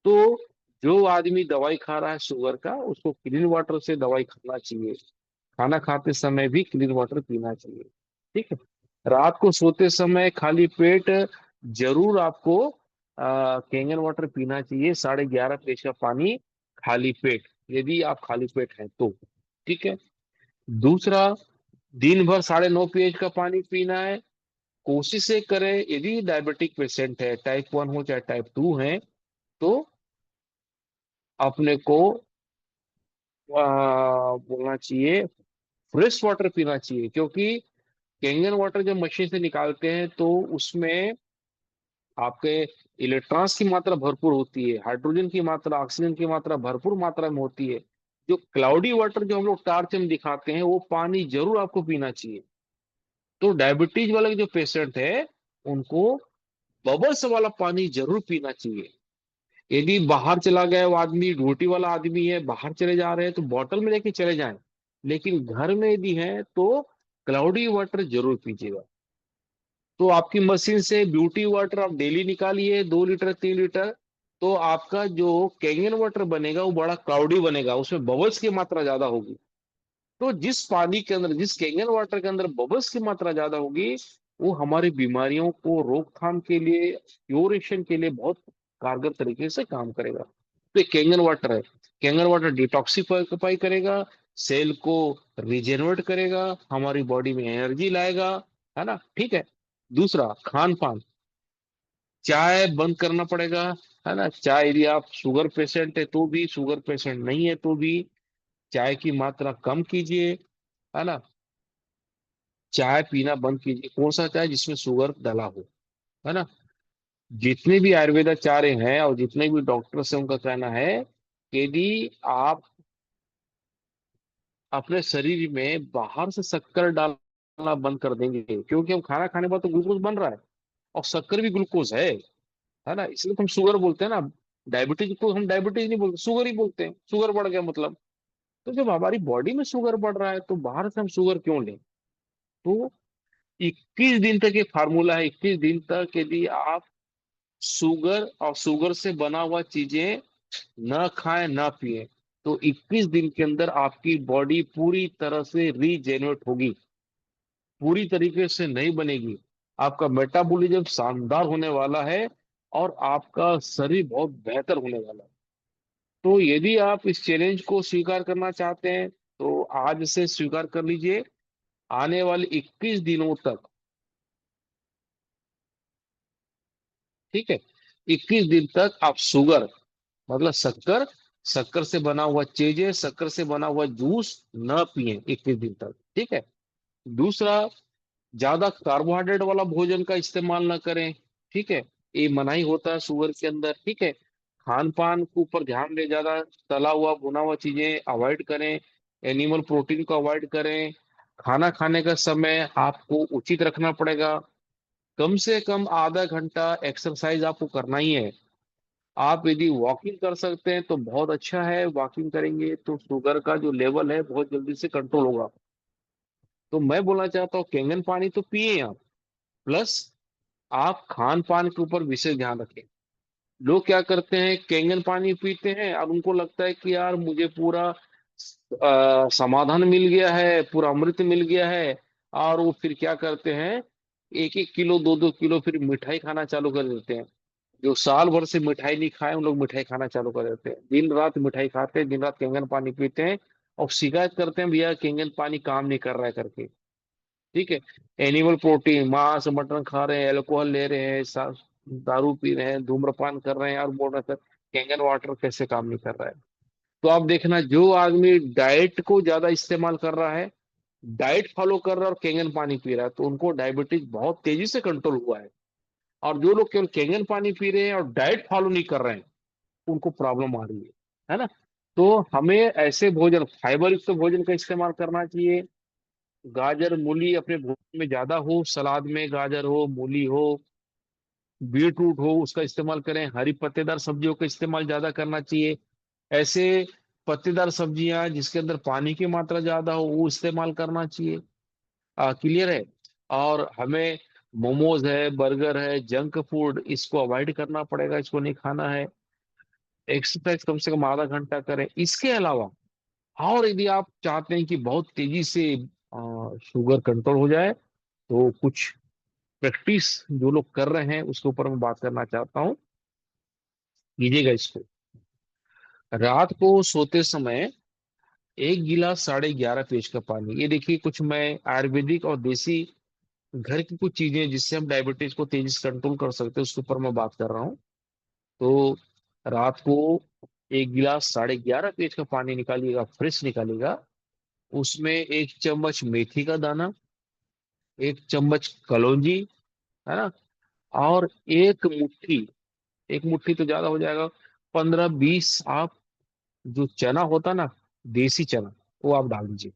तो जो आदमी दवाई खा रहा है शुगर का, उसको क्लीन वाटर से दवाई खाना चाहिए, खाना खाते समय भी क्लीन वाटर पीना चाहिए। ठीक है, रात को सोते समय खाली पेट जरूर आपको कैंगन वाटर पीना चाहिए, 11.5 pH का पानी खाली पेट, यदि आप खाली पेट हैं तो। ठीक है, दूसरा, दिन भर 9.5 pH का पानी पीना है। कोशिश ये करें, यदि डायबिटिक पेशेंट है, टाइप 1 हो चाहे टाइप 2 है, तो अपने को बोलना चाहिए फ्रेश वाटर पीना चाहिए, क्योंकि कैंगन वाटर जब मशीन से निकालते हैं तो उसमें आपके इलेक्ट्रॉन्स की मात्रा भरपूर होती है, हाइड्रोजन की मात्रा, ऑक्सीजन की मात्रा भरपूर मात्रा में होती है। जो क्लाउडी वाटर जो हम लोग टार्च में दिखाते हैं वो पानी जरूर आपको पीना चाहिए। तो डायबिटीज वाले जो पेशेंट है उनको बबल्स वाला पानी जरूर पीना चाहिए। यदि बाहर चला गया वो आदमी, ड्यूटी वाला आदमी है, बाहर चले जा रहे हैं तो बॉटल में लेके चले जाएं। लेकिन घर में यदि है तो क्लाउडी वाटर जरूर पीजिएगा। तो आपकी मशीन से ब्यूटी वाटर आप डेली निकालिए, 2 लीटर 3 लीटर। तो आपका जो कैंगन वाटर बनेगा वो बड़ा क्लाउडी बनेगा, उसमें बबल्स की मात्रा ज्यादा होगी। तो जिस पानी के अंदर, जिस कैंगन वाटर के अंदर बबल्स की मात्रा ज्यादा होगी, वो हमारी बीमारियों को रोकथाम के लिए, प्योरेशन के लिए बहुत कारगर तरीके से काम करेगा। तो ये कैंगन वाटर है। कैंगन वाटर डिटॉक्सिफाई करेगा, सेल को रिजेनरेट करेगा, हमारी बॉडी में एनर्जी लाएगा, है ना। ठीक है। दूसरा, खान पान। चाय बंद करना पड़ेगा, है ना। चाय, यदि आप शुगर पेशेंट है तो भी, शुगर पेशेंट नहीं है तो भी चाय की मात्रा कम कीजिए, है ना। चाय पीना बंद कीजिए। कौन सा चाय? जिसमें शुगर डला हो, है ना। जितने भी आयुर्वेदाचार्य हैं और जितने भी डॉक्टर्स हैं उनका कहना है कि यदि आप अपने शरीर में बाहर से शक्कर डालना बंद कर देंगे, क्योंकि हम खाना खाने के बाद तो ग्लूकोज बन रहा है, और शक्कर भी ग्लूकोज है ना। इसलिए तो हम शुगर बोलते हैं ना। डायबिटीज को हम डायबिटीज नहीं बोलते, शुगर ही बोलते हैं। शुगर बढ़ गया मतलब। तो जब हमारी बॉडी में शुगर बढ़ रहा है तो बाहर से हम शुगर क्यों लें? तो 21 दिन तक ये फार्मूला है। 21 दिन तक यदि आप शुगर और शुगर से बना हुआ चीजें न खाएं न पिए, तो 21 दिन के अंदर आपकी बॉडी पूरी तरह से रीजेनरेट होगी, पूरी तरीके से नहीं बनेगी। आपका मेटाबॉलिज्म शानदार होने वाला है, और आपका शरीर बहुत बेहतर होने वाला है। तो यदि आप इस चैलेंज को स्वीकार करना चाहते हैं तो आज से स्वीकार कर लीजिए। आने वाले 21 दिनों तक, ठीक है, 21 दिन तक आप शुगर, मतलब शक्कर, शक्कर से बना हुआ चीजें, शक्कर से बना हुआ जूस न पिए 21 दिन तक। ठीक है। दूसरा, ज्यादा कार्बोहाइड्रेट वाला भोजन का इस्तेमाल न करें। ठीक है। ये मनाही होता है शुगर के अंदर। ठीक है। खान पान के ऊपर ध्यान दें, ज्यादा तला हुआ भुना हुआ चीजें अवॉइड करें, एनिमल प्रोटीन को अवॉइड करें। खाना खाने का समय आपको उचित रखना पड़ेगा। कम से कम आधा घंटा एक्सरसाइज आपको करना ही है। आप यदि वॉकिंग कर सकते हैं तो बहुत अच्छा है, वॉकिंग करेंगे तो शुगर का जो लेवल है बहुत जल्दी से कंट्रोल होगा। तो मैं बोलना चाहता हूँ, कैंगन पानी तो पिए आप, प्लस आप खान पान के ऊपर विशेष ध्यान रखें। लोग क्या करते हैं, कैंगन पानी पीते हैं और उनको लगता है कि यार मुझे पूरा समाधान मिल गया है, पूरा अमृत मिल गया है। और वो फिर क्या करते हैं, 1-1 किलो 2-2 किलो फिर मिठाई खाना चालू कर देते हैं। जो साल भर से मिठाई नहीं खाए उन लोग मिठाई खाना चालू कर देते हैं, दिन रात मिठाई खाते हैं, दिन रात कैंगन पानी पीते हैं, और शिकायत करते हैं भैया कैंगन पानी काम नहीं कर रहा है करके। ठीक है। एनिमल प्रोटीन, मांस मटन खा रहे हैं, अल्कोहल ले रहे हैं, दारू पी रहे हैं, धूम्रपान कर रहे हैं, और बोल रहे हैं सर कैंगन वाटर कैसे काम नहीं कर रहा है। तो आप देखना, जो आदमी डाइट को ज्यादा इस्तेमाल कर रहा है, डाइट फॉलो कर रहा है और कैंगन पानी पी रहा है, तो उनको डायबिटीज बहुत तेजी से कंट्रोल हुआ है। और जो लोग केवल कैंगन पानी पी रहे हैं और डाइट फॉलो नहीं कर रहे हैं, उनको प्रॉब्लम आ रही है ना। तो हमें ऐसे भोजन, फाइबर युक्त भोजन का इस्तेमाल करना चाहिए। गाजर मूली अपने भोजन में ज्यादा हो, सलाद में गाजर हो, मूली हो, बीट रूट हो, उसका इस्तेमाल करें। हरी पत्तेदार सब्जियों का इस्तेमाल ज्यादा करना चाहिए। ऐसे पत्तेदार सब्जियां जिसके अंदर पानी की मात्रा ज्यादा हो वो इस्तेमाल करना चाहिए। क्लियर है। और हमें मोमोज है, बर्गर है, जंक फूड, इसको अवॉइड करना पड़ेगा, इसको नहीं खाना है। एक्सरसाइज कम से कम आधा घंटा करें। इसके अलावा, और यदि आप चाहते हैं कि बहुत तेजी से शुगर कंट्रोल हो जाए, तो कुछ प्रैक्टिस जो लोग कर रहे हैं उसके ऊपर मैं बात करना चाहता हूँ। कीजिएगा इसको। रात को सोते समय 1 गिलास 11.5 पेज का पानी, ये देखिए, कुछ मैं आयुर्वेदिक और देसी घर की कुछ चीजें जिससे हम डायबिटीज को तेजी से कंट्रोल कर सकते हैं उसके ऊपर मैं बात कर रहा हूँ। तो रात को 1 गिलास 11.5 पेज का पानी निकालिएगा, फ्रेश निकालिएगा। उसमें 1 चम्मच मेथी का दाना, 1 चम्मच कलौंजी, है ना, और एक मुट्ठी तो ज्यादा हो जाएगा, 15-20 आप जो चना होता ना, देसी चना, वो आप डाल दीजिए।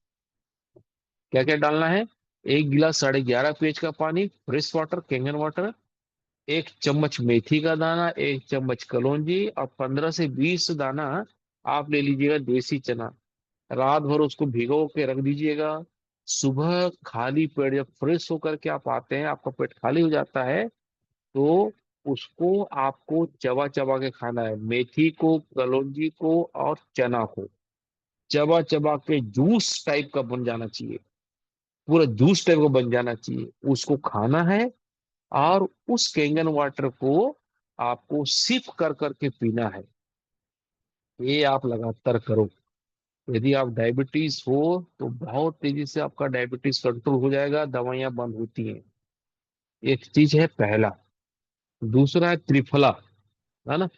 क्या क्या डालना है? 1 गिलास 11.5 पेज का पानी, फ्रेश वाटर, कैंगन वाटर, 1 चम्मच मेथी का दाना, 1 चम्मच कलौंजी, और 15 से 20 दाना आप ले लीजिएगा देसी चना। रात भर उसको भिगो के रख दीजिएगा। सुबह खाली पेट जब फ्रेश होकर के आप आते हैं, आपका पेट खाली हो जाता है, तो उसको आपको चबा चबा के खाना है। मेथी को, कलौंजी को और चना को चबा चबा के जूस टाइप का बन जाना चाहिए, पूरा जूस टाइप का बन जाना चाहिए, उसको खाना है। और उस कैंगन वाटर को आपको सिप कर करके पीना है। ये आप लगातार करो। यदि आप डायबिटीज हो तो बहुत तेजी से आपका डायबिटीज कंट्रोल हो जाएगा, दवाइयां बंद होती हैं। एक चीज है पहला। दूसरा है त्रिफला, है ना।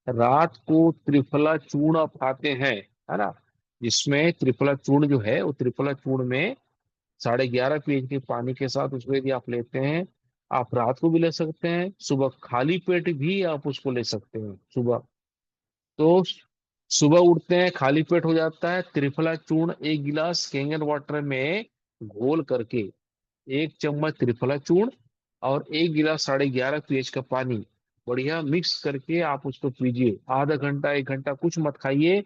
रात को त्रिफला चूर्ण आप खाते हैं, है ना, जिसमें त्रिफला चूर्ण जो है, वो त्रिफला चूर्ण में 11.5 पीएच के पानी के साथ उसको यदि आप लेते हैं, आप रात को भी ले सकते हैं, सुबह खाली पेट भी आप उसको ले सकते हैं सुबह। तो सुबह उठते हैं, खाली पेट हो जाता है, त्रिफला चूर्ण 1 गिलास कैंगन वाटर में घोल करके, 1 चम्मच त्रिफला चूर्ण और 1 गिलास 11.5 पीएच का पानी बढ़िया मिक्स करके आप उसको पीजिए। आधा घंटा 1 घंटा कुछ मत खाइए,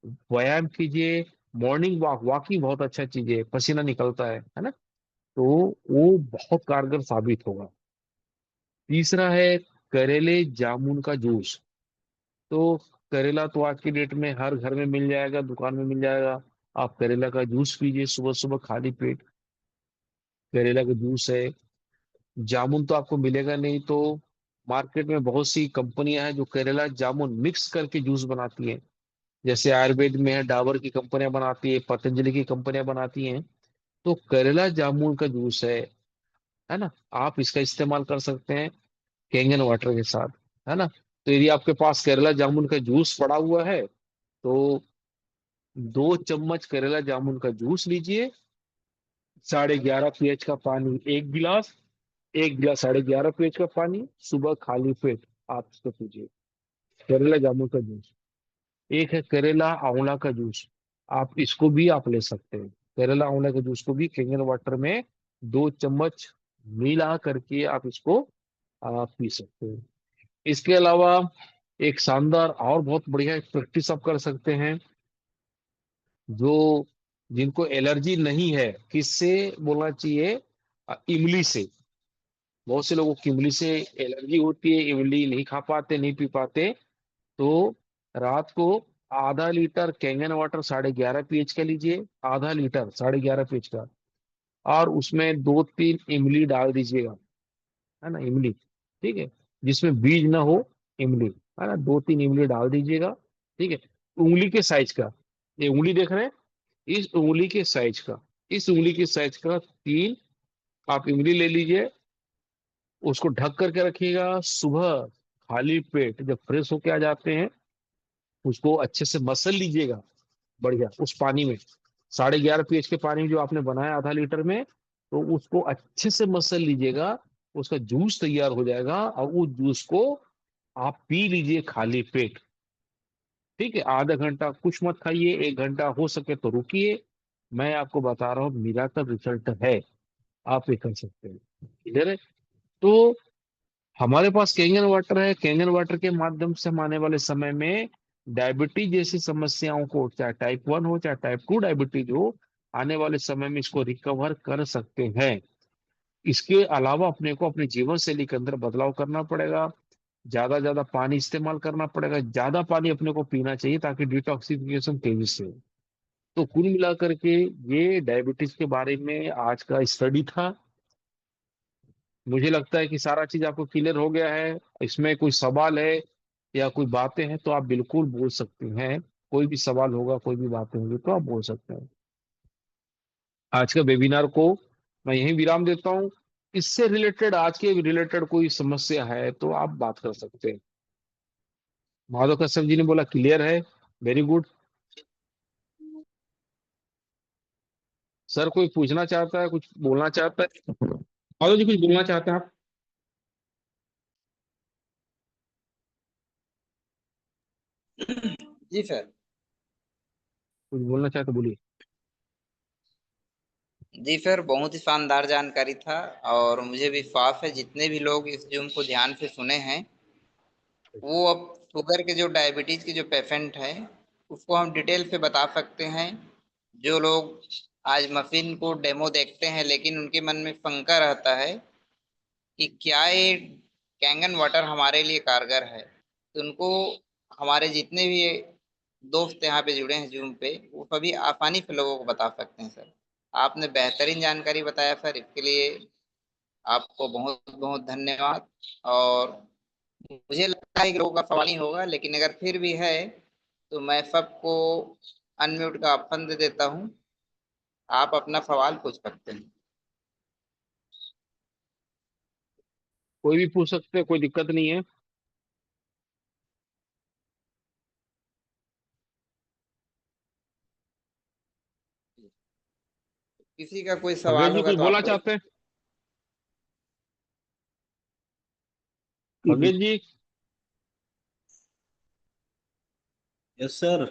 व्यायाम कीजिए। मॉर्निंग वॉक, वॉकिंग बहुत अच्छा चीज है, पसीना निकलता है ना। तो वो बहुत कारगर साबित होगा। तीसरा है करेले जामुन का जूस। तो करेला तो आज की डेट में हर घर में मिल जाएगा, दुकान में मिल जाएगा। आप करेला का जूस पीजिए सुबह सुबह खाली पेट। करेला का जूस है। जामुन तो आपको मिलेगा नहीं, तो मार्केट में बहुत सी कंपनियां हैं जो करेला जामुन मिक्स करके जूस बनाती हैं। जैसे आयुर्वेद में है, डाबर की कंपनियां बनाती है, पतंजलि की कंपनियां बनाती हैं। तो करेला जामुन का जूस है ना, आप इसका इस्तेमाल कर सकते हैं कैंगन वाटर के साथ, है ना। तो यदि आपके पास केरला जामुन का जूस पड़ा हुआ है, तो 2 चम्मच केरला जामुन का जूस लीजिए, 11.5 पीएच का पानी 1 गिलास, 1 गिलास 11.5 पीएच का पानी, सुबह खाली पेट आप इसको पीजिए, केरला जामुन का जूस। एक है करेला आंवला का जूस, आप इसको भी आप ले सकते हैं। करेला आंवला के जूस को भी कैंगन वाटर में 2 चम्मच मिला करके आप इसको आप पी सकते हैं। इसके अलावा एक शानदार और बहुत बढ़िया एक प्रैक्टिस आप कर सकते हैं, जो जिनको एलर्जी नहीं है, किससे बोलना चाहिए, इमली से। बहुत से लोगों को इमली से एलर्जी होती है, इमली नहीं खा पाते, नहीं पी पाते। तो रात को आधा लीटर कैंगन वाटर 11.5 पीएच का लीजिए, आधा लीटर 11.5 पीएच का, और उसमें 2-3 इमली डाल दीजिएगा, है ना, इमली, ठीक है, जिसमें बीज ना हो, इमली, है ना, 2-3 इमली डाल दीजिएगा, ठीक है, उंगली के साइज का। ये उंगली देख रहे हैं, इस उंगली के साइज का, इस उंगली के साइज का 3 आप इमली ले लीजिए। उसको ढक करके रखिएगा। सुबह खाली पेट जब फ्रेश होके आ जाते हैं, उसको अच्छे से मसल लीजिएगा, बढ़िया उस पानी में, 11.5 पीएच के पानी में जो आपने बनाया आधा लीटर में, तो उसको अच्छे से मसल लीजिएगा। उसका जूस तैयार हो जाएगा, और उस जूस को आप पी लीजिए खाली पेट, ठीक है। आधा घंटा कुछ मत खाइए, 1 घंटा हो सके तो रुकिए। मैं आपको बता रहा हूँ मिराकल रिजल्ट है, आप ये कर सकते हैं, क्लियर है। तो हमारे पास कैंगन वाटर है, कैंगन वाटर के माध्यम से हम आने वाले समय में डायबिटीज जैसी समस्याओं को, चाहे टाइप 1 हो चाहे टाइप 2 डायबिटीज हो, आने वाले समय में इसको रिकवर कर सकते हैं। इसके अलावा अपने को अपने जीवन शैली के अंदर बदलाव करना पड़ेगा। ज्यादा पानी इस्तेमाल करना पड़ेगा, ज्यादा पानी अपने को पीना चाहिए ताकि डिटॉक्सिफिकेशन तेजी से हो। तो कुल मिलाकर के ये डायबिटीज के बारे में आज का स्टडी था। मुझे लगता है कि सारा चीज आपको क्लियर हो गया है। इसमें कोई सवाल है या कोई बातें हैं तो आप बिल्कुल बोल सकते हैं। कोई भी सवाल होगा, कोई भी बातें होंगी तो आप बोल सकते हैं। आज का वेबिनार को मैं यहीं विराम देता हूँ। इससे रिलेटेड, आज के रिलेटेड कोई समस्या है तो आप बात कर सकते हैं। माधव कश्यप जी ने बोला क्लियर है, वेरी गुड। सर कोई पूछना चाहता है, कुछ बोलना चाहता है? माधव जी कुछ बोलना चाहते हैं आप? जी सर। कुछ बोलना चाहते बोलिए। जी सर, बहुत ही शानदार जानकारी था और मुझे विश्वास है जितने भी लोग इस जूम को ध्यान से सुने हैं वो अब शुगर के जो डायबिटीज के जो पेशेंट है उसको हम डिटेल से बता सकते हैं। जो लोग आज मशीन को डेमो देखते हैं लेकिन उनके मन में शंका रहता है कि क्या ये कैंगन वाटर हमारे लिए कारगर है, तो उनको हमारे जितने भी दोस्त यहाँ पे जुड़े हैं जूम पे वो सभी आसानी से लोगों को बता सकते हैं सर। आपने बेहतरीन जानकारी बताया सर, इसके लिए आपको बहुत बहुत धन्यवाद। और मुझे लगता है कि लोगों का सवाल ही होगा, लेकिन अगर फिर भी है तो मैं सबको अनम्यूट का ऑप्शन दे देता हूँ, आप अपना सवाल पूछ सकते हैं। कोई भी पूछ सकते हैं, कोई दिक्कत नहीं है। किसी का कोई खगेश सवाल जी होगा कुछ तो बोलना आप चाहते पूछ। हैं? खगेश जी। Yes sir.